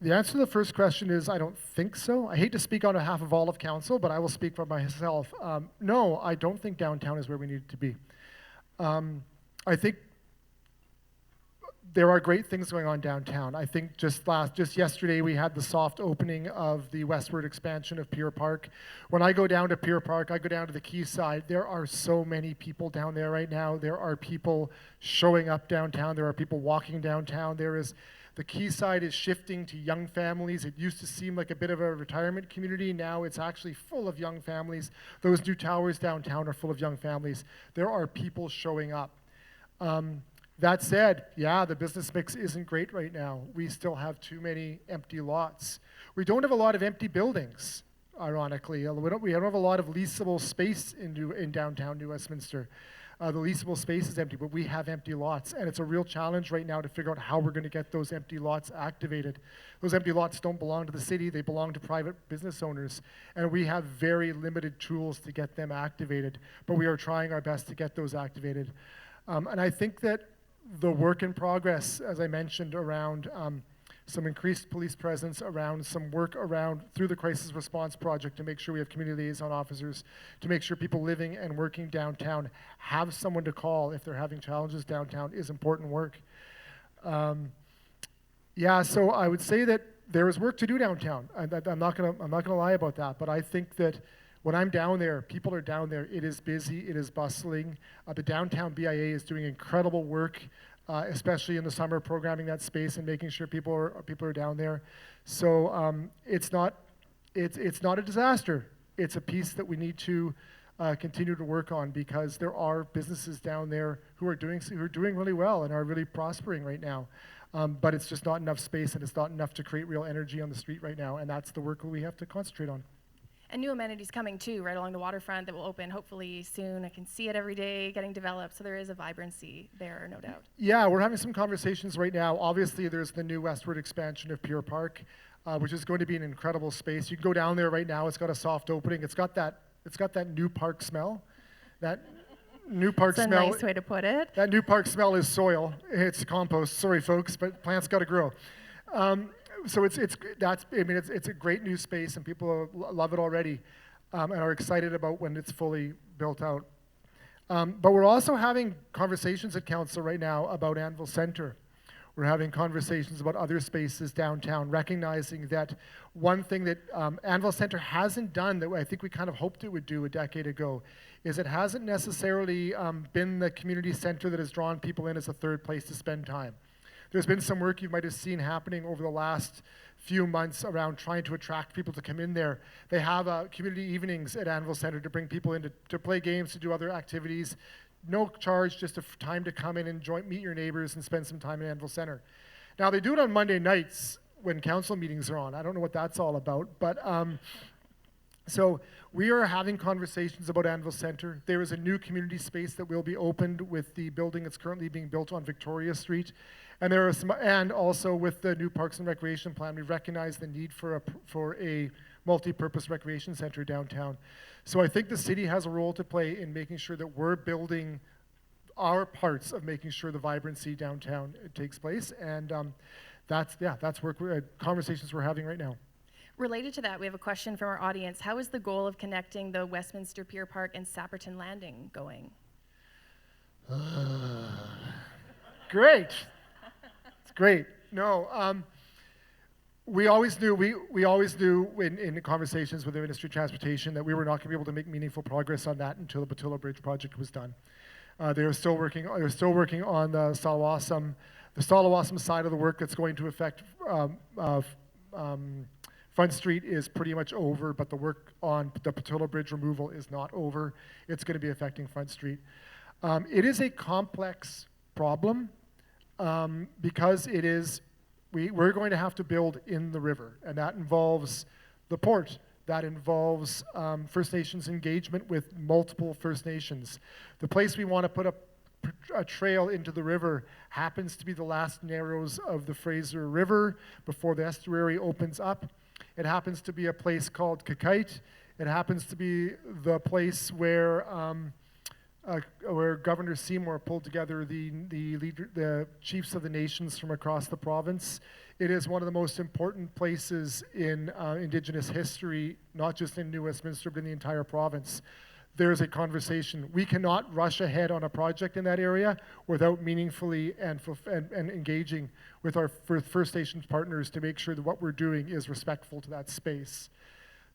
The answer to the first question is I don't think so. I hate to speak on behalf of all of council, but I will speak for myself. No, I don't think downtown is where we need it to be. I think there are great things going on downtown. I think just yesterday we had the soft opening of the westward expansion of Pier Park. When I go down to Pier Park, I go down to the quayside. There are so many people down there right now. There are people showing up downtown. There are people walking downtown. The quayside is shifting to young families. It used to seem like a bit of a retirement community. Now it's actually full of young families. Those new towers downtown are full of young families. There are people showing up. That said, yeah, the business mix isn't great right now. We still have too many empty lots. We don't have a lot of empty buildings, ironically. We don't have a lot of leasable space in downtown New Westminster. The leasable space is empty, but we have empty lots. And it's a real challenge right now to figure out how we're going to get those empty lots activated. Those empty lots don't belong to the city. They belong to private business owners. And we have very limited tools to get them activated. But we are trying our best to get those activated. And I think that the work in progress, as I mentioned, around some increased police presence, around some work around through the crisis response project to make sure we have community liaison officers, to make sure people living and working downtown have someone to call if they're having challenges downtown, is important work. Yeah, so I would say that there is work to do downtown. I'm not gonna lie about that, but I think that when I'm down there, people are down there. It is busy, it is bustling. The downtown BIA is doing incredible work, especially in the summer, programming that space and making sure people are down there. So it's not a disaster. It's a piece that we need to continue to work on, because there are businesses down there who are doing really well and are really prospering right now. But it's just not enough space, and it's not enough to create real energy on the street right now, and that's the work we have to concentrate on. And new amenities coming too, right along the waterfront, that will open hopefully soon. I can see it every day getting developed, so there is a vibrancy there, no doubt. Yeah, we're having some conversations right now. Obviously, there's the new westward expansion of Pier Park, which is going to be an incredible space. You can go down there right now. It's got a soft opening. It's got that new park smell. That new park smell. That's a nice way to put it. That new park smell is soil. It's compost. Sorry, folks, but plants got to grow. So it's a great new space, and people love it already, and are excited about when it's fully built out. But we're also having conversations at council right now about Anvil Centre. We're having conversations about other spaces downtown, recognizing that one thing that Anvil Centre hasn't done that I think we kind of hoped it would do a decade ago is it hasn't necessarily been the community center that has drawn people in as a third place to spend time. There's been some work you might have seen happening over the last few months around trying to attract people to come in there. They have community evenings at Anvil Centre to bring people in to play games, to do other activities. No charge, just a time to come in and meet your neighbors and spend some time in Anvil Centre. Now, they do it on Monday nights when council meetings are on. I don't know what that's all about, but so we are having conversations about Anvil Centre. There is a new community space that will be opened with the building that's currently being built on Victoria Street. And there are and also with the new Parks and Recreation Plan, we recognize the need for a multi-purpose recreation center downtown. So I think the city has a role to play in making sure that we're building our parts of making sure the vibrancy downtown takes place, and that's conversations we're having right now. Related to that, we have a question from our audience. How is the goal of connecting the Westminster Pier Park and Sapperton Landing going? Great. It's great. No, we always knew in conversations with the Ministry of Transportation that we were not going to be able to make meaningful progress on that until the Pattullo Bridge project was done. They were still working on the Stallawasam side of the work that's going to affect Front Street is pretty much over, but the work on the Pattullo Bridge removal is not over. It's going to be affecting Front Street. It is a complex problem because we're going to have to build in the river, and that involves the port. That involves First Nations engagement with multiple First Nations. The place we want to put a trail into the river happens to be the last narrows of the Fraser River before the estuary opens up. It happens to be a place called Kakite. It happens to be the place where Governor Seymour pulled together the chiefs of the nations from across the province. It is one of the most important places in Indigenous history, not just in New Westminster, but in the entire province. There is a conversation. We cannot rush ahead on a project in that area without meaningfully and engaging with our First Nations partners to make sure that what we're doing is respectful to that space.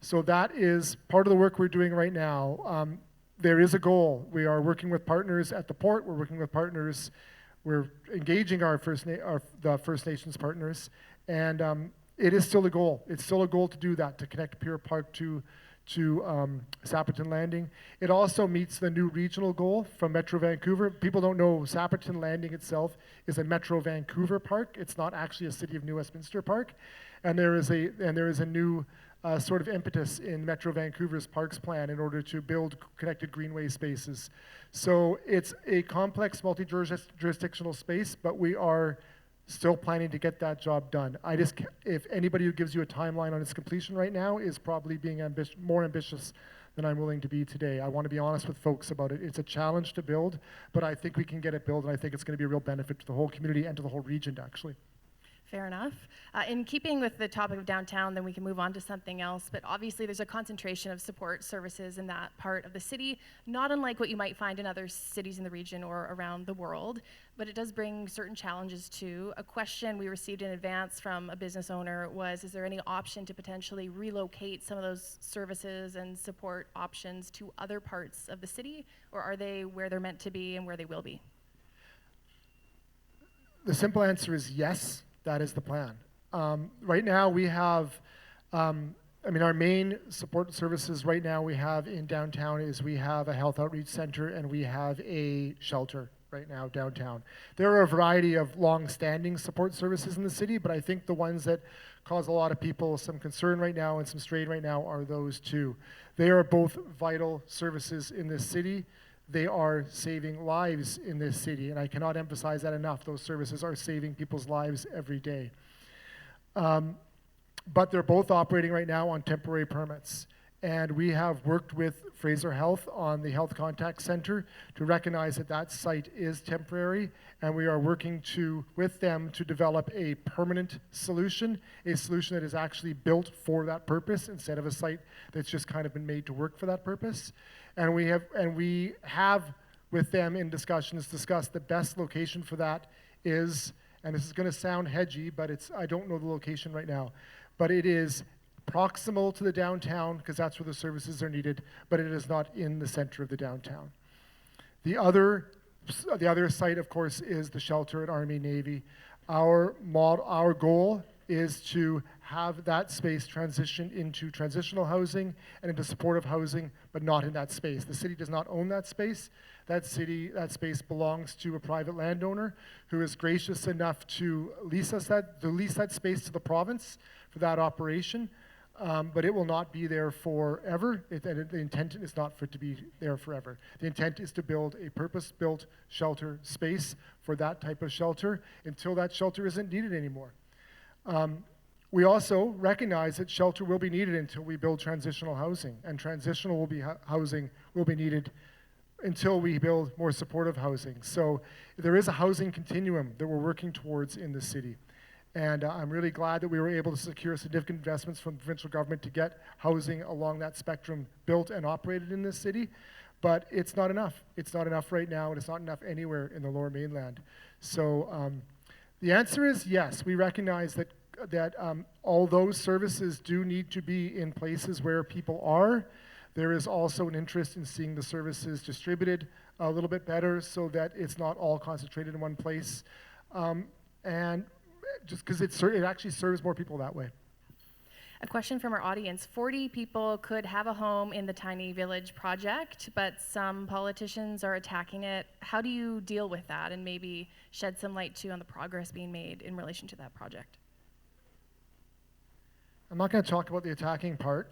So that is part of the work we're doing right now. There is a goal. We are working with partners at the port. We're working with partners. We're engaging the First Nations partners, and it is still a goal. It's still a goal to do that, to connect Pier Park to Sapperton Landing. It also meets the new regional goal from Metro Vancouver. People don't know Sapperton Landing itself is a Metro Vancouver park. It's not actually a City of New Westminster park, and there is a new sort of impetus in Metro Vancouver's parks plan in order to build connected greenway spaces. So it's a complex multi-jurisdictional space, but we are still planning to get that job done. If anybody who gives you a timeline on its completion right now is probably being more ambitious than I'm willing to be today. I want to be honest with folks about it. It's a challenge to build, but I think we can get it built, and I think it's going to be a real benefit to the whole community and to the whole region, actually. Fair enough. In keeping with the topic of downtown, then we can move on to something else, but obviously there's a concentration of support services in that part of the city, not unlike what you might find in other cities in the region or around the world, but it does bring certain challenges too. A question we received in advance from a business owner was, is there any option to potentially relocate some of those services and support options to other parts of the city, or are they where they're meant to be and where they will be? The simple answer is yes. That is the plan. Right now we have, our main support services right now we have in downtown is we have a health outreach center and we have a shelter right now downtown. There are a variety of long-standing support services in the city, but I think the ones that cause a lot of people some concern right now and some strain right now are those two. They are both vital services in this city. They are saving lives in this city, and I cannot emphasize that enough. Those services are saving people's lives every day. But they're both operating right now on temporary permits. And we have worked with Fraser Health on the Health Contact Center to recognize that that site is temporary, and we are working with them to develop a permanent solution, a solution that is actually built for that purpose instead of a site that's just kind of been made to work for that purpose. And we have with them in discussions discussed the best location for that is, and this is going to sound hedgy, but I don't know the location right now, but it is proximal to the downtown because that's where the services are needed, but it is not in the center of the downtown. The other site, of course, is the shelter at Army Navy. Our goal is to have that space transition into transitional housing and into supportive housing, but not in that space. The city does not own that space. That space belongs to a private landowner who is gracious enough to lease that space to the province for that operation. But it will not be there forever. The intent is not for it to be there forever. The intent is to build a purpose-built shelter space for that type of shelter until that shelter isn't needed anymore. We also recognize that shelter will be needed until we build transitional housing, and transitional housing will be needed until we build more supportive housing. So there is a housing continuum that we're working towards in the city. And I'm really glad that we were able to secure significant investments from the provincial government to get housing along that spectrum built and operated in this city. But it's not enough. It's not enough right now, and it's not enough anywhere in the Lower Mainland. So the answer is yes. We recognize that all those services do need to be in places where people are. There is also an interest in seeing the services distributed a little bit better so that it's not all concentrated in one place. And just because it actually serves more people that way. A question from our audience. 40 people could have a home in the Tiny Village project, but some politicians are attacking it. How do you deal with that and maybe shed some light too on the progress being made in relation to that project? I'm not going to talk about the attacking part.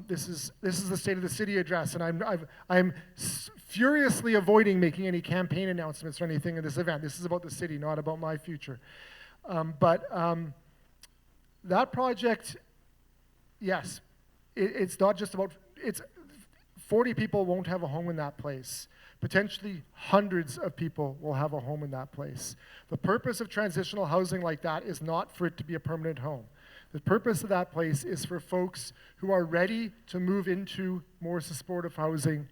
This is the State of the City address, and I'm furiously avoiding making any campaign announcements or anything in this event. This is about the city, not about my future. But that project, yes, it's not just about, 40 people won't have a home in that place. Potentially hundreds of people will have a home in that place. The purpose of transitional housing like that is not for it to be a permanent home. The purpose of that place is for folks who are ready to move into more supportive housing,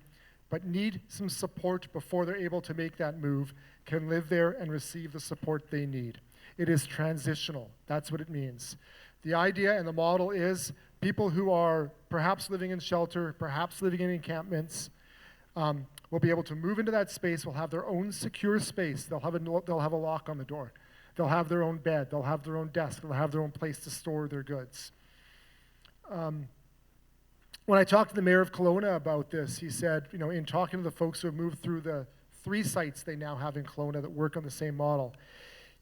but need some support before they're able to make that move, can live there and receive the support they need. It is transitional. That's what it means. The idea and the model is people who are perhaps living in shelter, perhaps living in encampments, will be able to move into that space, will have their own secure space. They'll have a lock on the door. They'll have their own bed. They'll have their own desk. They'll have their own place to store their goods. When I talked to the mayor of Kelowna about this, he said, in talking to the folks who have moved through the 3 sites they now have in Kelowna that work on the same model,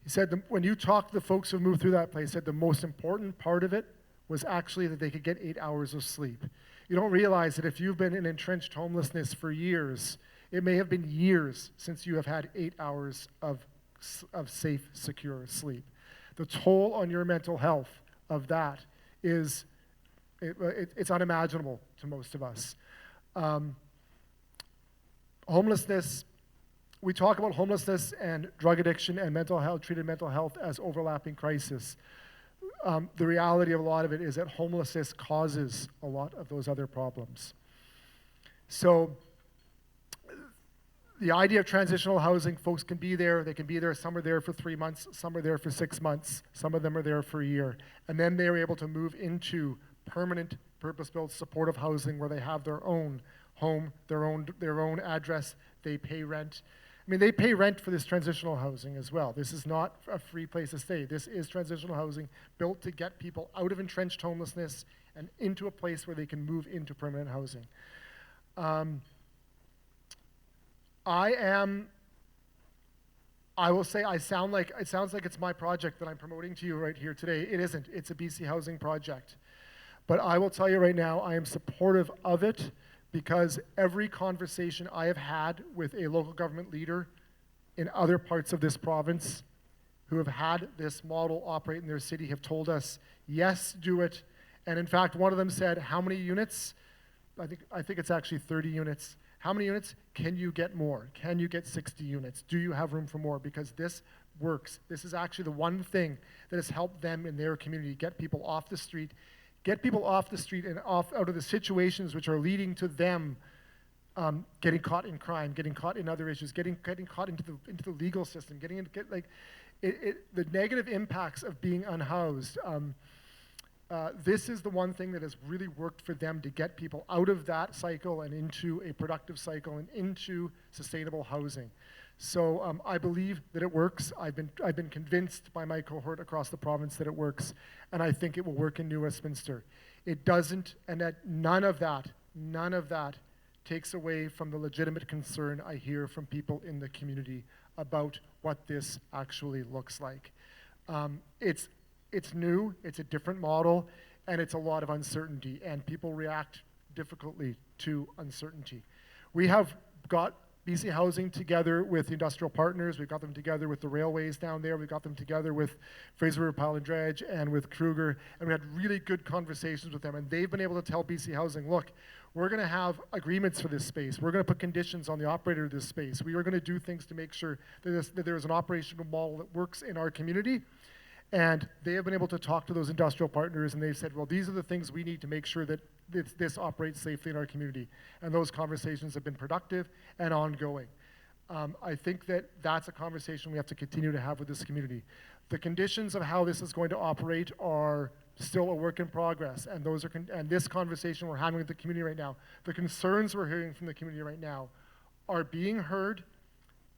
he said, when you talk to the folks who have moved through that place, he said the most important part of it was actually that they could get 8 hours of sleep. You don't realize that if you've been in entrenched homelessness for years, it may have been years since you have had 8 hours of safe, secure sleep. The toll on your mental health of that is, it's unimaginable to most of us. Homelessness, we talk about homelessness and drug addiction and treated mental health as overlapping crises. The reality of a lot of it is that homelessness causes a lot of those other problems. So the idea of transitional housing, folks can be there, they can be there, some are there for 3 months, some are there for 6 months, some of them are there for a year. And then they are able to move into permanent, purpose-built, supportive housing where they have their own home, their own address, they pay rent. I mean, they pay rent for this transitional housing as well. This is not a free place to stay. This is transitional housing built to get people out of entrenched homelessness and into a place where they can move into permanent housing. I will say it sounds like it's my project that I'm promoting to you right here today. It isn't. It's a BC Housing project. But I will tell you right now, I am supportive of it because every conversation I have had with a local government leader in other parts of this province who have had this model operate in their city have told us, yes, do it. And in fact, one of them said, how many units? I think it's actually 30 units. How many units? Can you get more? Can you get 60 units? Do you have room for more? Because this works. This is actually the one thing that has helped them in their community, get people off the street and out of the situations which are leading to them getting caught in crime, getting caught in other issues, getting caught into the legal system, the negative impacts of being unhoused. This is the one thing that has really worked for them to get people out of that cycle and into a productive cycle and into sustainable housing. So I believe that it works. I've been convinced by my cohort across the province that it works, and I think it will work in New Westminster. It doesn't, and that none of that takes away from the legitimate concern I hear from people in the community about what this actually looks like. It's new, it's a different model, and it's a lot of uncertainty, and people react difficultly to uncertainty. We have got BC Housing together with the industrial partners. We've got them together with the railways down there. We've got them together with Fraser River Pile and Dredge and with Kruger. And we had really good conversations with them. And they've been able to tell BC Housing, look, we're going to have agreements for this space. We're going to put conditions on the operator of this space. We are going to do things to make sure that there is an operational model that works in our community. And they have been able to talk to those industrial partners, and they've said, well, these are the things we need to make sure that this operates safely in our community. And those conversations have been productive and ongoing. I think that that's a conversation we have to continue to have with this community. The conditions of how this is going to operate are still a work in progress, and those are and this conversation we're having with the community right now, the concerns we're hearing from the community right now are being heard.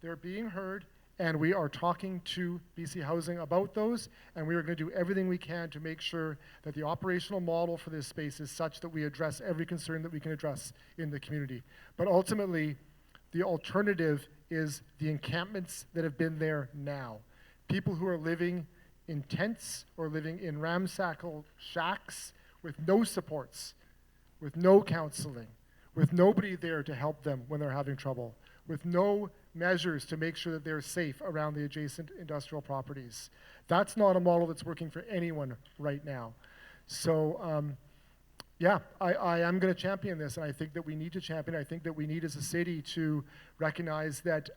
They're being heard. And we are talking to BC Housing about those, and we are going to do everything we can to make sure that the operational model for this space is such that we address every concern that we can address in the community. But ultimately, the alternative is the encampments that have been there now. People who are living in tents or living in ramshackle shacks with no supports, with no counseling, with nobody there to help them when they're having trouble, with no measures to make sure that they're safe around the adjacent industrial properties. That's not a model that's working for anyone right now. So, yeah, I am going to champion this, and I think that we need to champion. I think that we need as a city to recognize that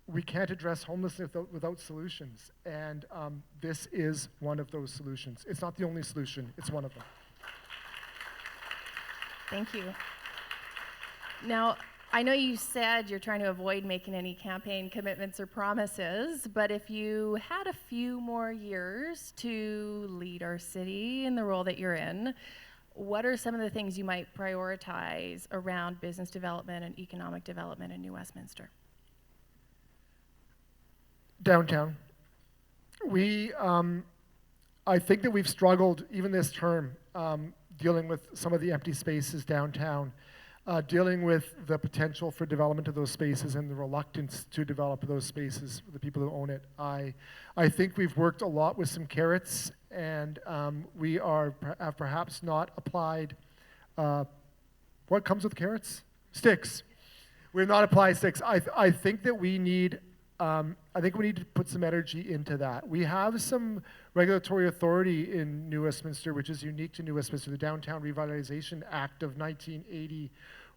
we can't address homelessness without solutions, and this is one of those solutions. It's not the only solution, it's one of them. Thank you. Now, I know you said you're trying to avoid making any campaign commitments or promises, but if you had a few more years to lead our city in the role that you're in, what are some of the things you might prioritize around business development and economic development in New Westminster? Downtown. I think that we've struggled, even this term, dealing with some of the empty spaces downtown. Dealing with the potential for development of those spaces and the reluctance to develop those spaces for the people who own it. I think we've worked a lot with some carrots, and we have perhaps not applied what comes with carrots? Sticks. We have not applied sticks. I think that we need to put some energy into that. We have some regulatory authority in New Westminster, which is unique to New Westminster, the Downtown Revitalization Act of 1980,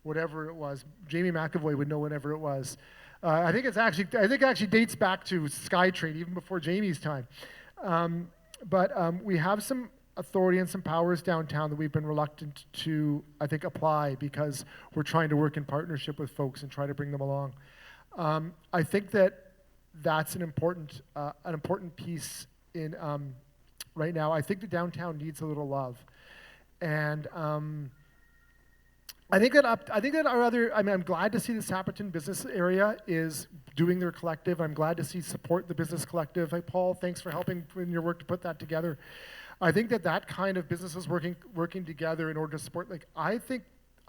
whatever it was. Jamie McAvoy would know whatever it was. I think it actually dates back to SkyTrain, even before Jamie's time. But we have some authority and some powers downtown that we've been reluctant to, I think, apply because we're trying to work in partnership with folks and try to bring them along. I think that's an important piece in right now. I think the downtown needs a little love, and I think that our other. I mean, I'm glad to see the Saperton business area is doing their collective. I'm glad to see support the business collective. Hey, Paul, thanks for helping in your work to put that together. I think that kind of businesses working together in order to support. Like, I think.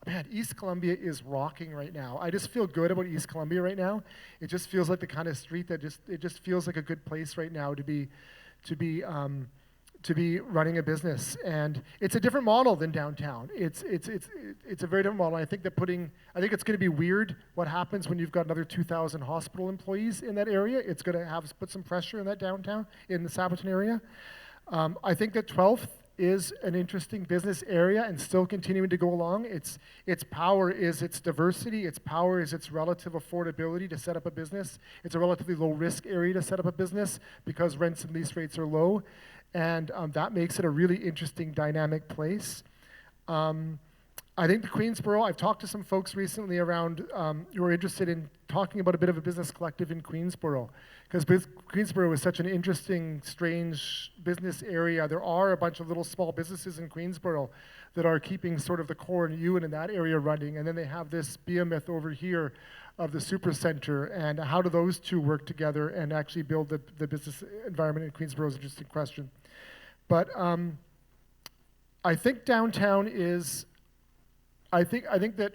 Man, East Columbia is rocking right now. I just feel good about East Columbia right now. It just feels like the kind of street that it just feels like a good place right now to be running a business. And it's a different model than downtown. It's a very different model. I think it's going to be weird what happens when you've got another 2,000 hospital employees in that area. It's going to put some pressure in that downtown, in the Saperton area. I think that 12th is an interesting business area and still continuing to go along. Its power is its diversity. Its power is its relative affordability to set up a business. It's a relatively low risk area to set up a business because rents and lease rates are low. And that makes it a really interesting dynamic place. I think the Queensboro, I've talked to some folks recently around who are interested in talking about a bit of a business collective in Queensboro, because Queensboro is such an interesting, strange business area. There are a bunch of little small businesses in Queensboro that are keeping sort of the core and you and in that area running, and then they have this behemoth over here of the supercenter, and how do those two work together and actually build the business environment in Queensboro is an interesting question. But I think downtown is, I think that,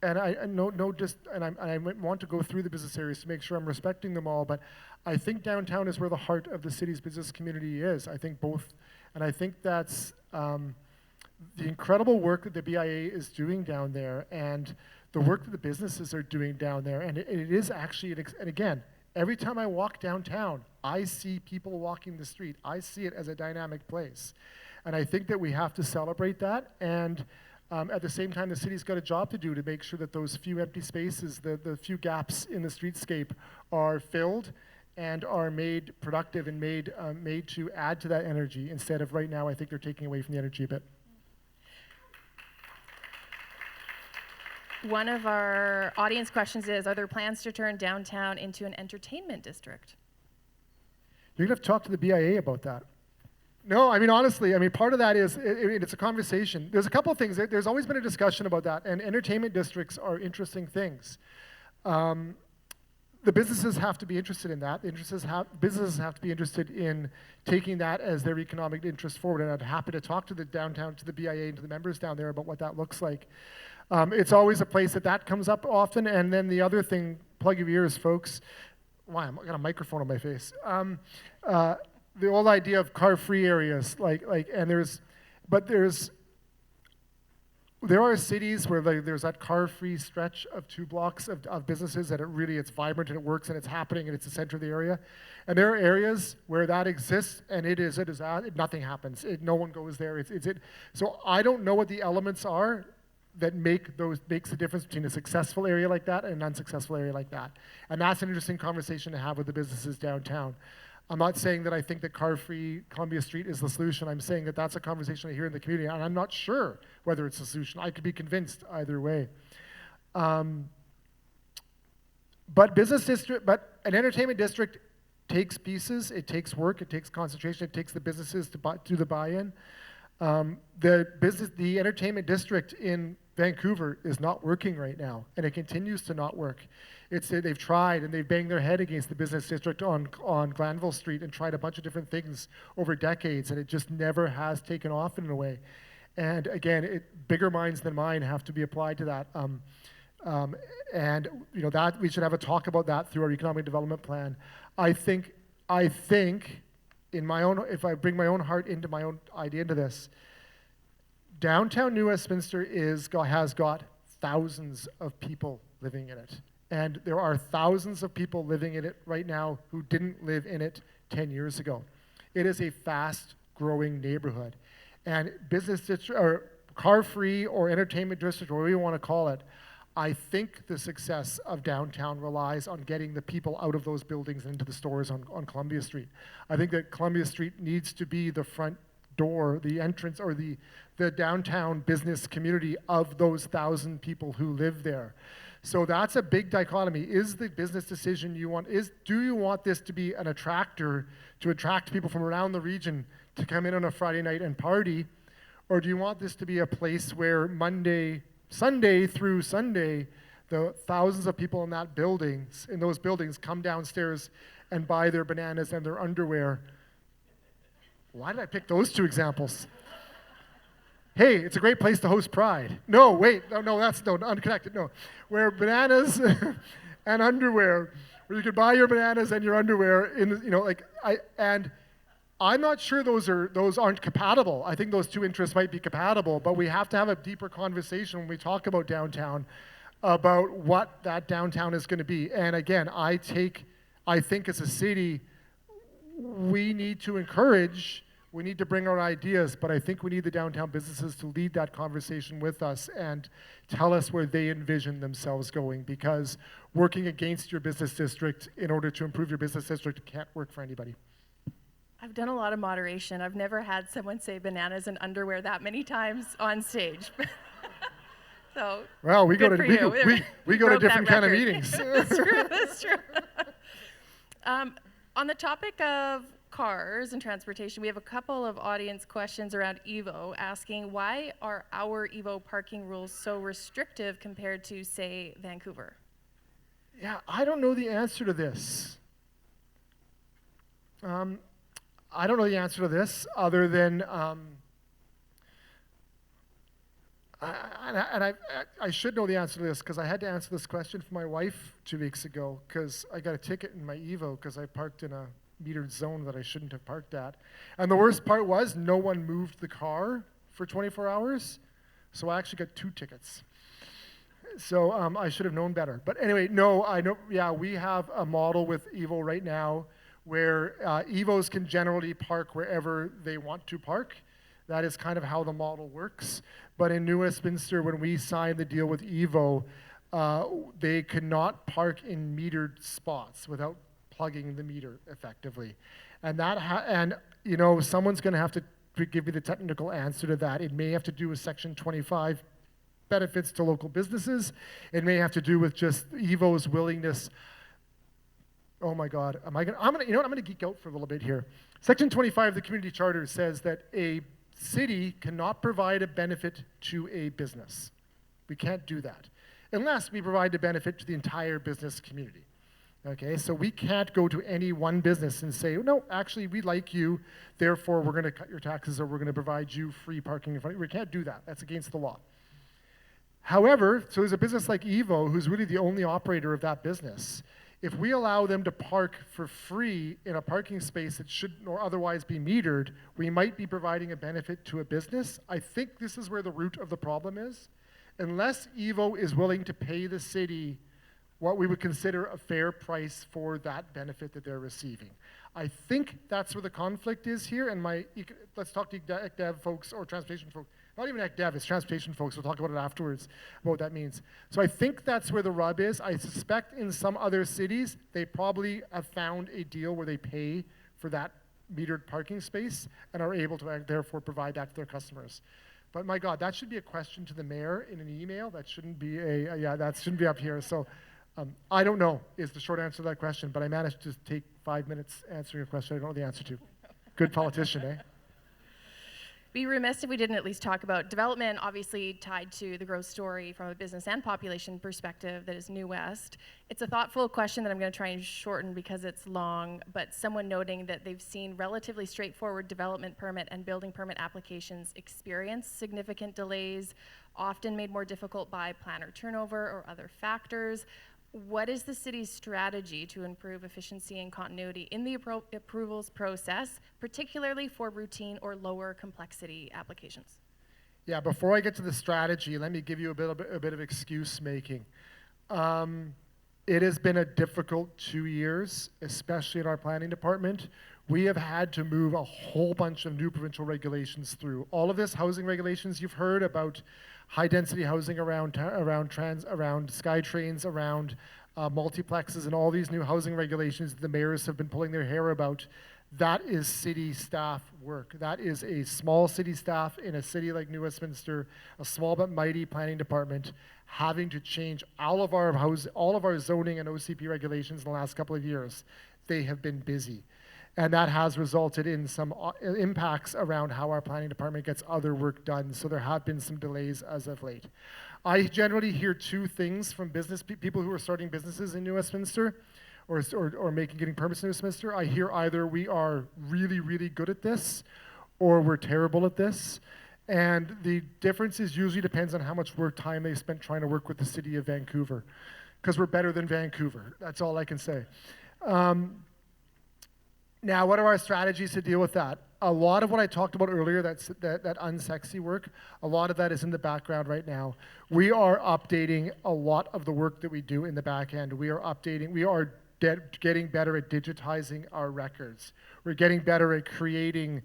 and I want to go through the business areas to make sure I'm respecting them all, but I think downtown is where the heart of the city's business community is. I think both, and I think that's the incredible work that the BIA is doing down there and the work that the businesses are doing down there. And it is actually, and again, every time I walk downtown, I see people walking the street. I see it as a dynamic place. And I think that we have to celebrate that. And at the same time, the city's got a job to do to make sure that those few empty spaces, the few gaps in the streetscape are filled and are made productive and made to add to that energy instead of right now, I think they're taking away from the energy a bit. One of our audience questions is, are there plans to turn downtown into an entertainment district? You're going to have to talk to the BIA about that. No, I mean, honestly, I mean, part of that is, it's a conversation. There's a couple of things. There's always been a discussion about that, and entertainment districts are interesting things. The businesses have to be interested in that. Businesses have to be interested in taking that as their economic interest forward, and I'm happy to talk to the BIA and to the members down there about what that looks like. It's always a place that comes up often, and then the other thing, plug your ears, folks. Why, I've got a microphone on my face. The old idea of car-free areas, there are cities where there's that car-free stretch of 2 blocks of businesses that it's vibrant and it works and it's happening and it's the center of the area. And there are areas where that exists and nothing happens. No one goes there. So I don't know what the elements are that makes the difference between a successful area like that and an unsuccessful area like that. And that's an interesting conversation to have with the businesses downtown. I'm not saying that I think that car-free Columbia Street is the solution. I'm saying that that's a conversation I hear in the community, and I'm not sure whether it's the solution. I could be convinced either way. But an entertainment district takes pieces, it takes work, it takes concentration, it takes the businesses to do the buy-in. The entertainment district in Vancouver is not working right now, and it continues to not work. They've tried, and they've banged their head against the business district on Glanville Street and tried a bunch of different things over decades, and it just never has taken off in a way. And again, bigger minds than mine have to be applied to that. And that we should have a talk about that through our economic development plan. I think if I bring my own heart into my own idea into this, downtown New Westminster has got thousands of people living in it. And there are thousands of people living in it right now who didn't live in it 10 years ago. It is a fast-growing neighborhood. And business district, or car-free or entertainment district, or whatever you want to call it, I think the success of downtown relies on getting the people out of those buildings and into the stores on Columbia Street. I think that Columbia Street needs to be the front door, the entrance, or the downtown business community of those 1,000 people who live there. So that's a big dichotomy. Is the business decision do you want this to be an attractor to attract people from around the region to come in on a Friday night and party? Or do you want this to be a place where Sunday through Sunday, the thousands of people in those buildings come downstairs and buy their bananas and their underwear? Why did I pick those 2 examples? Hey, it's a great place to host Pride. No, wait, that's unconnected. No, where bananas and underwear, where you could buy your bananas and your underwear and I'm not sure those aren't compatible. I think those 2 interests might be compatible, but we have to have a deeper conversation when we talk about downtown, about what that downtown is going to be. And again, I think as a city, we need to bring our ideas, but I think we need the downtown businesses to lead that conversation with us and tell us where they envision themselves going, because working against your business district in order to improve your business district can't work for anybody. I've done a lot of moderation. I've never had someone say bananas and underwear that many times on stage. So, well, we go to different kind of record. meetings. That's true. On the topic of cars and transportation, we have a couple of audience questions around EVO asking, why are our EVO parking rules so restrictive compared to, say, Vancouver? Yeah, I don't know the answer to this. I don't know the answer to this other than, I should know the answer to this because I had to answer this question for my wife 2 weeks ago because I got a ticket in my EVO because I parked in a metered zone that I shouldn't have parked at. And the worst part was no one moved the car for 24 hours, so I actually got 2 tickets. So I should have known better. But anyway, no, I know, yeah, we have a model with Evo right now where Evos can generally park wherever they want to park. That is kind of how the model works. But in New Westminster, when we signed the deal with Evo, they could not park in metered spots without plugging the meter effectively. And you know, someone's going to have to give me the technical answer to that. It may have to do with Section 25 benefits to local businesses. It may have to do with just Evo's willingness. Oh my God, I'm gonna geek out for a little bit here. Section 25 of the Community Charter says that a city cannot provide a benefit to a business. We can't do that unless we provide a benefit to the entire business community. Okay, so we can't go to any one business and say, no, actually, we like you, therefore we're gonna cut your taxes or we're gonna provide you free parking in front of you. We can't do that, that's against the law. However, so there's a business like Evo who's really the only operator of that business. If we allow them to park for free in a parking space that shouldn't or otherwise be metered, we might be providing a benefit to a business. I think this is where the root of the problem is. Unless Evo is willing to pay the city what we would consider a fair price for that benefit that they're receiving. I think that's where the conflict is here, and let's talk to ECDEV folks or transportation folks. Not even ECDEV, it's transportation folks. We'll talk about it afterwards, about what that means. So I think that's where the rub is. I suspect in some other cities, they probably have found a deal where they pay for that metered parking space and are able to therefore provide that to their customers. But my God, that should be a question to the mayor in an email. That shouldn't be that shouldn't be up here. So I don't know is the short answer to that question, but I managed to take 5 minutes answering a question I don't know the answer to. Good politician, eh? Be remiss if we didn't at least talk about development, obviously tied to the growth story from a business and population perspective that is New West. It's a thoughtful question that I'm going to try and shorten because it's long, but someone noting that they've seen relatively straightforward development permit and building permit applications experience significant delays, often made more difficult by planner turnover or other factors. What is the city's strategy to improve efficiency and continuity in the approvals process, particularly for routine or lower complexity applications? Yeah, before I get to the strategy, let me give you a bit of excuse making. It has been a difficult 2 years, especially in our planning department. We have had to move a whole bunch of new provincial regulations through. All of this housing regulations you've heard about high density housing around SkyTrains, around multiplexes, and all these new housing regulations that the mayors have been pulling their hair about. That is city staff work. That is a small city staff in a city like New Westminster, a small but mighty planning department, having to change all of our zoning and OCP regulations in the last couple of years. They have been busy. And that has resulted in some impacts around how our planning department gets other work done. So there have been some delays as of late. I generally hear 2 things from business people who are starting businesses in New Westminster or getting permits in New Westminster. I hear either we are really, really good at this or we're terrible at this. And the difference usually depends on how much time they spent trying to work with the city of Vancouver, because we're better than Vancouver. That's all I can say. Now, what are our strategies to deal with that? A lot of what I talked about earlier, that unsexy work, a lot of that is in the background right now. We are updating a lot of the work that we do in the back end. We are getting better at digitizing our records. We're getting better at creating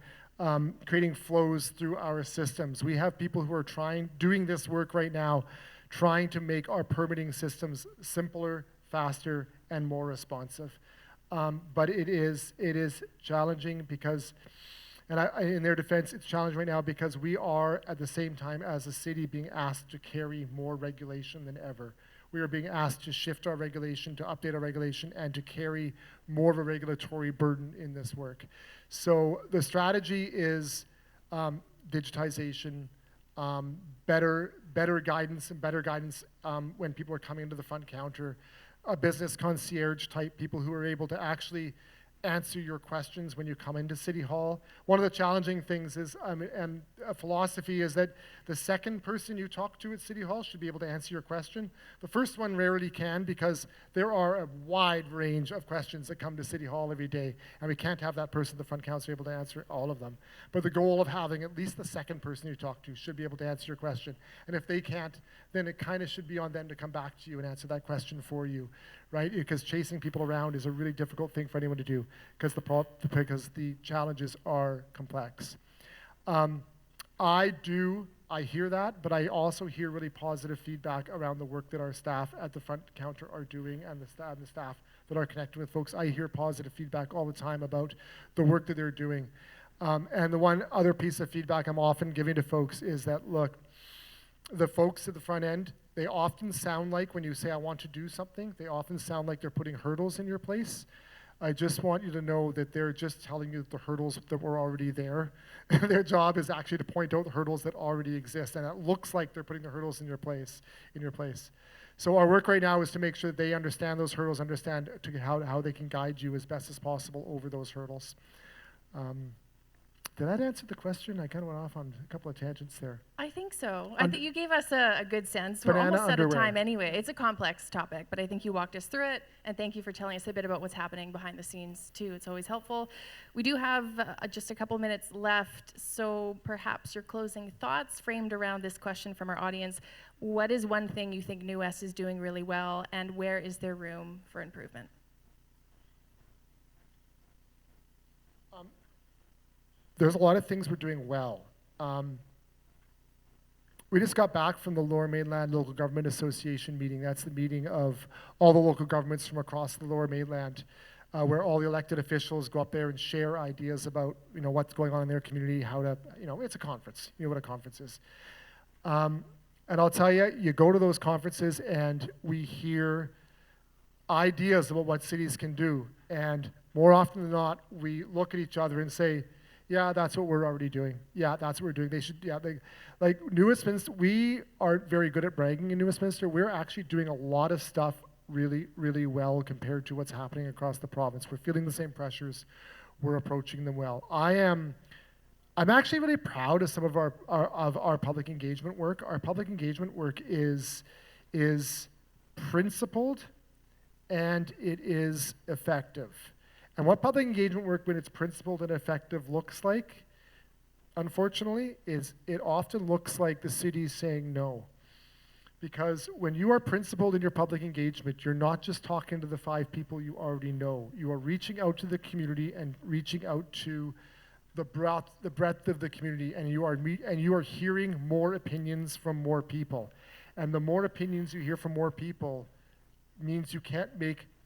flows through our systems. We have people who are doing this work right now, trying to make our permitting systems simpler, faster, and more responsive. But it is challenging because, in their defense, it's challenging right now because we are at the same time as a city being asked to carry more regulation than ever. We are being asked to shift our regulation, to update our regulation, and to carry more of a regulatory burden in this work. So the strategy is digitization, better guidance when people are coming into the front counter, a business concierge type, people who are able to actually answer your questions when you come into City Hall. One of the challenging things is, and a philosophy is that the second person you talk to at City Hall should be able to answer your question. The first one rarely can, because there are a wide range of questions that come to City Hall every day, and we can't have that person at the front counter able to answer all of them. But the goal of having at least the second person you talk to should be able to answer your question. And if they can't, then it kind of should be on them to come back to you and answer that question for you, right? Because chasing people around is a really difficult thing for anyone to do, because the challenges are complex. I hear that, but I also hear really positive feedback around the work that our staff at the front counter are doing, and the staff that are connecting with folks. I hear positive feedback all the time about the work that they're doing. And the one other piece of feedback I'm often giving to folks is that, look, the folks at the front end, they often sound like, when you say, I want to do something, they often sound like they're putting hurdles in your place. I just want you to know that they're just telling you the hurdles that were already there. Their job is actually to point out the hurdles that already exist, and it looks like they're putting the hurdles in your place. So our work right now is to make sure that they understand those hurdles, understand how they can guide you as best as possible over those hurdles. Did that answer the question? I kind of went off on a couple of tangents there. I think so. I think you gave us a good sense. We're Banana almost out of underwear. time anyway. It's a complex topic, but I think you walked us through it, and thank you for telling us a bit about what's happening behind the scenes too. It's always helpful. We do have just a couple minutes left, so perhaps your closing thoughts framed around this question from our audience. What is one thing you think New West is doing really well, and where is there room for improvement? There's a lot of things we're doing well. We just got back from the Lower Mainland Local Government Association meeting. That's the meeting of all the local governments from across the Lower Mainland, where all the elected officials go up there and share ideas about, what's going on in their community, how to, it's a conference. You know what a conference is. And I'll tell you, you go to those conferences and we hear ideas about what cities can do. And more often than not, we look at each other and say, yeah, that's what we're already doing. Yeah, that's what we're doing. They should, like New Westminster, we aren't very good at bragging in New Westminster. We're actually doing a lot of stuff really, really well compared to what's happening across the province. We're feeling the same pressures. We're approaching them well. I'm actually really proud of some of our public engagement work. Our public engagement work is principled and it is effective. And what public engagement work, when it's principled and effective, looks like, unfortunately, is it often looks like the city saying no. Because when you are principled in your public engagement, you're not just talking to the 5 people you already know. You are reaching out to the community and reaching out to the breadth of the community, and you are hearing more opinions from more people. And the more opinions you hear from more people means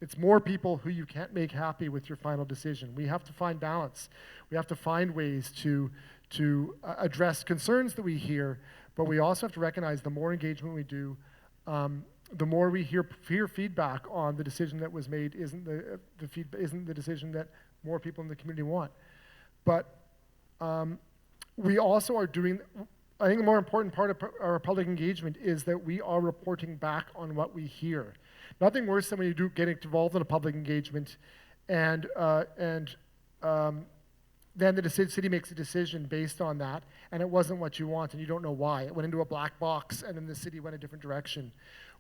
it's more people who you can't make happy with your final decision. We have to find balance. We have to find ways to address concerns that we hear, but we also have to recognize the more engagement we do, the more we hear feedback on the decision that was made isn't the decision that more people in the community want. But we also are doing, I think the more important part of our public engagement is that we are reporting back on what we hear. Nothing worse than when you do get involved in a public engagement and then the city makes a decision based on that, and it wasn't what you want, and you don't know why. It went into a black box, and then the city went a different direction.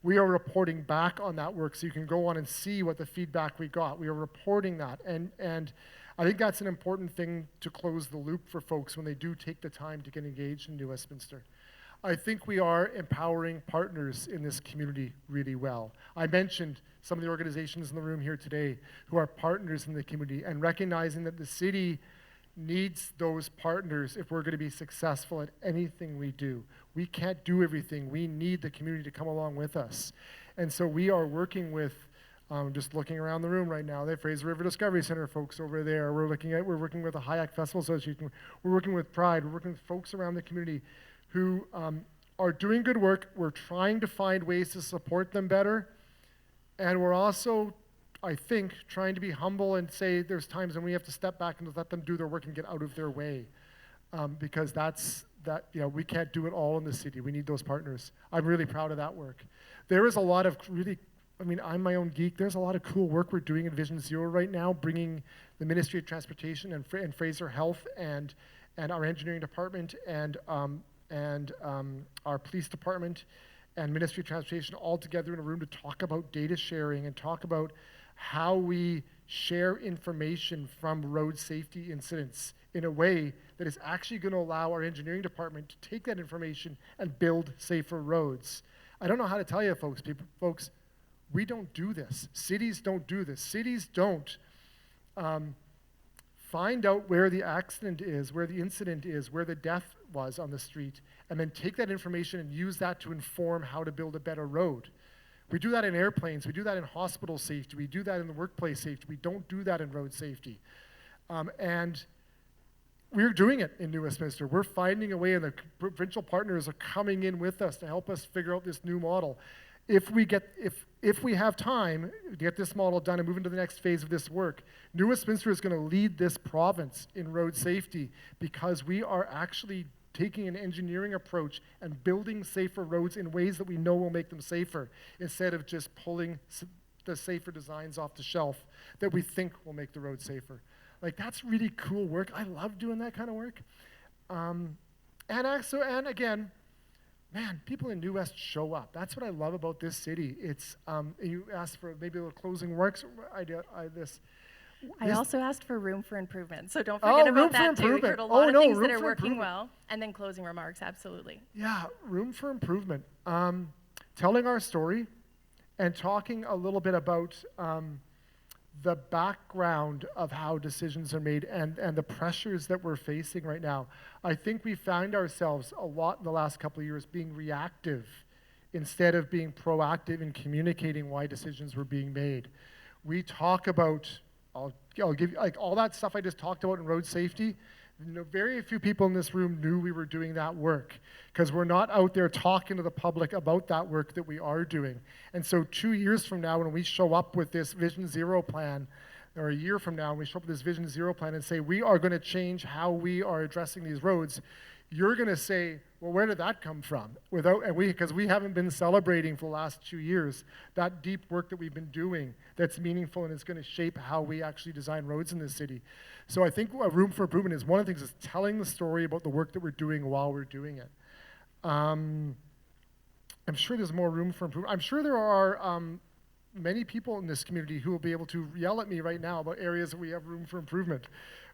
We are reporting back on that work, so you can go on and see what the feedback we got. We are reporting that, and I think that's an important thing to close the loop for folks when they do take the time to get engaged in New Westminster. I think we are empowering partners in this community really well. I mentioned some of the organizations in the room here today who are partners in the community, and recognizing that the city needs those partners if we're going to be successful at anything we do. We can't do everything. We need the community to come along with us. And so we are working with, just looking around the room right now, the Fraser River Discovery Center folks over there. We're working with the Hayak Festival Association. We're working with Pride. We're working with folks around the community who are doing good work. We're trying to find ways to support them better. And we're also, I think, trying to be humble and say there's times when we have to step back and let them do their work and get out of their way. Because we can't do it all in the city. We need those partners. I'm really proud of that work. There is a lot of really I mean, I'm my own geek. There's a lot of cool work we're doing in Vision Zero right now, bringing the Ministry of Transportation and Fraser Health and our engineering department and our police department and Ministry of Transportation all together in a room to talk about data sharing and talk about how we share information from road safety incidents in a way that is actually going to allow our engineering department to take that information and build safer roads. I don't know how to tell you, folks, we don't do this. Cities don't do this. Cities don't find out where the accident is, where the incident is, where the death was on the street, and then take that information and use that to inform how to build a better road. We do that in airplanes. We do that in hospital safety. We do that in the workplace safety. We don't do that in road safety. And we're doing it in New Westminster. We're finding a way, and the provincial partners are coming in with us to help us figure out this new model. If we have time to get this model done and move into the next phase of this work, New Westminster is going to lead this province in road safety because we are actually taking an engineering approach and building safer roads in ways that we know will make them safer, instead of just pulling the safer designs off the shelf that we think will make the road safer. Like, that's really cool work. I love doing that kind of work. And again, man, people in New West show up. That's what I love about this city. It's you asked for maybe a little closing remarks. I also asked for room for improvement, so don't forget about that too. We heard a lot of things that are working well, and then closing remarks, absolutely. Yeah, room for improvement. Telling our story and talking a little bit about the background of how decisions are made and the pressures that we're facing right now. I think we found ourselves a lot in the last couple of years being reactive instead of being proactive in communicating why decisions were being made. We talk about, I'll give you, like, all that stuff I just talked about in road safety. Very few people in this room knew we were doing that work because we're not out there talking to the public about that work that we are doing. And so 2 years from now, when we show up with this Vision Zero plan, or a year from now, when we show up with this Vision Zero plan and say, we are going to change how we are addressing these roads, you're going to say, well, where did that come from? Because we haven't been celebrating for the last 2 years that deep work that we've been doing that's meaningful and is going to shape how we actually design roads in this city. So I think a room for improvement is one of the things is telling the story about the work that we're doing while we're doing it. I'm sure there's more room for improvement. I'm sure there are many people in this community who will be able to yell at me right now about areas that we have room for improvement.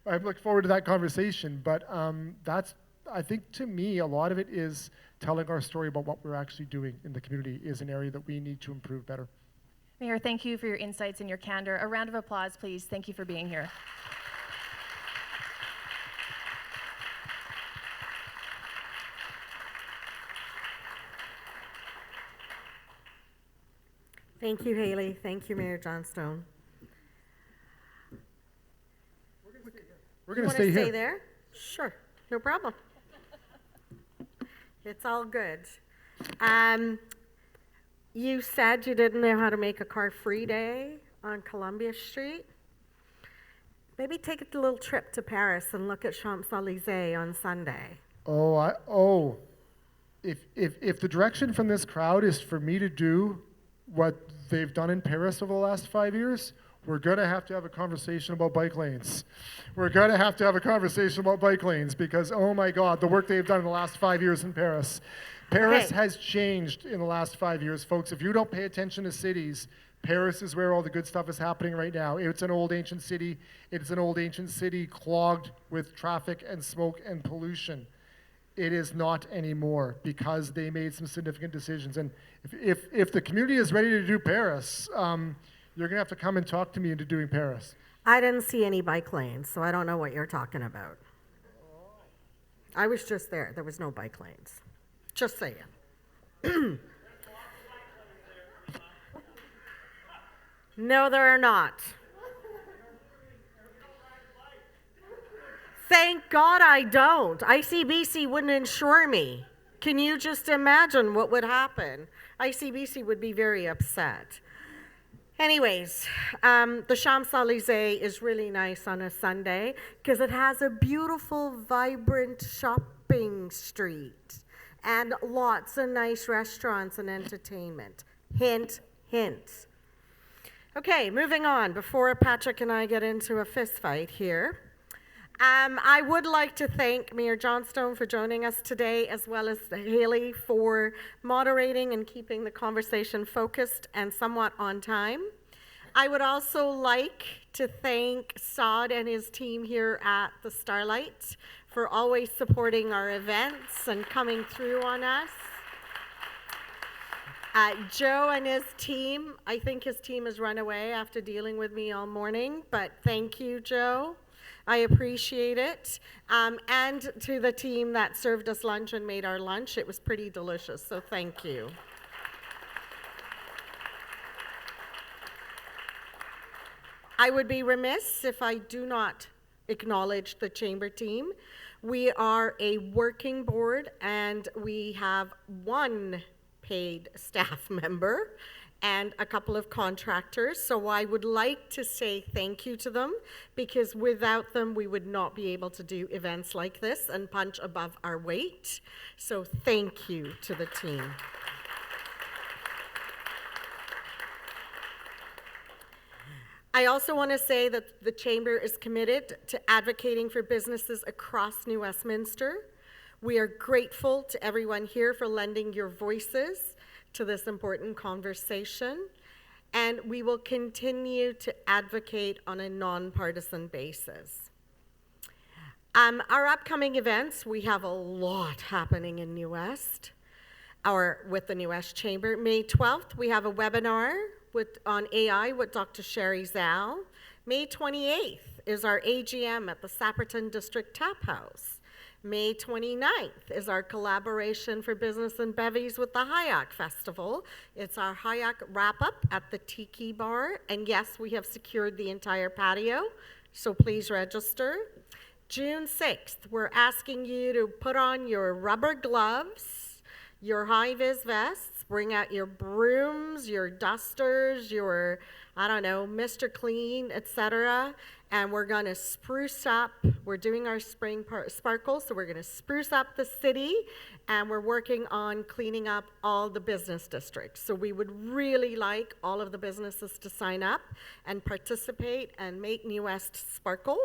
I look forward to that conversation, but I think, to me, a lot of it is telling our story about what we're actually doing in the community is an area that we need to improve better. Mayor, thank you for your insights and your candor. A round of applause, please. Thank you for being here. Thank you, Haley. Thank you, Mayor Johnstone. We're going to stay here. Stay there? Sure, no problem. It's all good. You said you didn't know how to make a car-free day on Columbia Street. Maybe take a little trip to Paris and look at Champs-Élysées on Sunday. If the direction from this crowd is for me to do what they've done in Paris over the last 5 years, we're going to have a conversation about bike lanes. We're going to have a conversation about bike lanes because, oh my God, the work they've done in the last 5 years in Paris. Paris has changed in the last 5 years, folks. If you don't pay attention to cities, Paris is where all the good stuff is happening right now. It's an old ancient city. It's an old ancient city clogged with traffic and smoke and pollution. It is not anymore because they made some significant decisions. And if the community is ready to do Paris, you're going to have to come and talk to me into doing Paris. I didn't see any bike lanes, so I don't know what you're talking about. I was just there. There was no bike lanes. Just saying. No, there are not. Thank God I don't. ICBC wouldn't insure me. Can you just imagine what would happen? ICBC would be very upset. Anyways, the Champs-Élysées is really nice on a Sunday because it has a beautiful, vibrant shopping street and lots of nice restaurants and entertainment. Hint, hint, Okay, moving on, before Patrick and I get into a fist fight here. I would like to thank Mayor Johnstone for joining us today, as well as Haley for moderating and keeping the conversation focused and somewhat on time. I would also like to thank Saad and his team here at the Starlight for always supporting our events and coming through on us. Joe and his team, I think his team has run away after dealing with me all morning, but thank you, Joe. I appreciate it. And to the team that served us lunch and made our lunch, it was pretty delicious, so thank you. I would be remiss if I do not acknowledge the Chamber team. We are a working board and we have one paid staff member and a couple of contractors. So I would like to say thank you to them, because without them, we would not be able to do events like this and punch above our weight. So thank you to the team. I also want to say that the Chamber is committed to advocating for businesses across New Westminster. We are grateful to everyone here for lending your voices to this important conversation, and we will continue to advocate on a nonpartisan basis. Our upcoming events, we have a lot happening in New West, with the New West Chamber. May 12th, we have a webinar on AI with Dr. Sherry Zal. May 28th is our AGM at the Sapperton District Tap House. May 29th is our collaboration for business and bevies with the Hayak Festival. It's our Hayak wrap-up at the Tiki Bar. And yes, we have secured the entire patio, so please register. June 6th, we're asking you to put on your rubber gloves, your high-vis vests, bring out your brooms, your dusters, your, I don't know, Mr. Clean, etc. And we're gonna spruce up, we're doing our spring sparkle, so we're gonna spruce up the city, and we're working on cleaning up all the business districts. So we would really like all of the businesses to sign up and participate and make New West sparkle.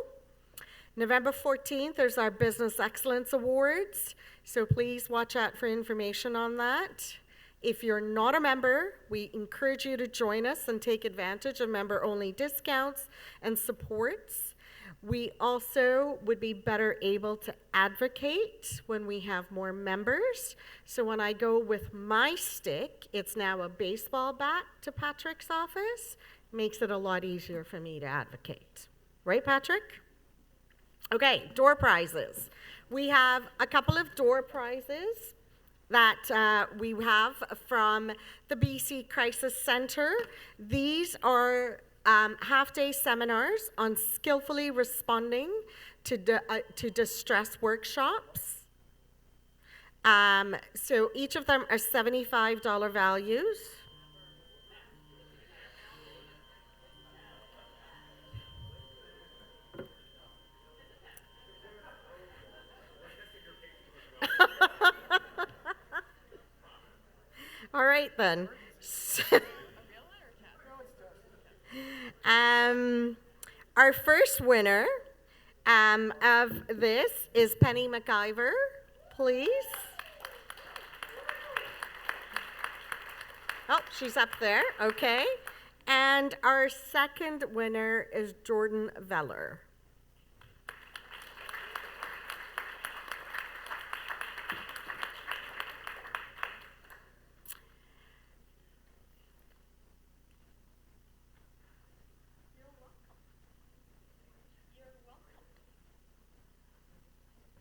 November 14th, there's our Business Excellence Awards, so please watch out for information on that. If you're not a member, we encourage you to join us and take advantage of member-only discounts and supports. We also would be better able to advocate when we have more members. So when I go with my stick, it's now a baseball bat to Patrick's office. Makes it a lot easier for me to advocate. Right, Patrick? Okay, door prizes. We have a couple of door prizes that we have from the BC Crisis Centre. These are half-day seminars on skillfully responding to distress workshops. So each of them are $75 values. All right, then. Our first winner of this is Penny McIver, please. Oh, she's up there, okay. And our second winner is Jordan Veller.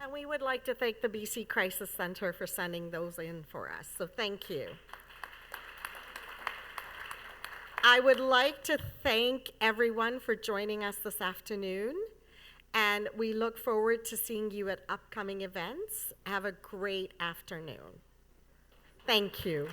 And we would like to thank the BC Crisis Centre for sending those in for us, so thank you. I would like to thank everyone for joining us this afternoon, and we look forward to seeing you at upcoming events. Have a great afternoon. Thank you.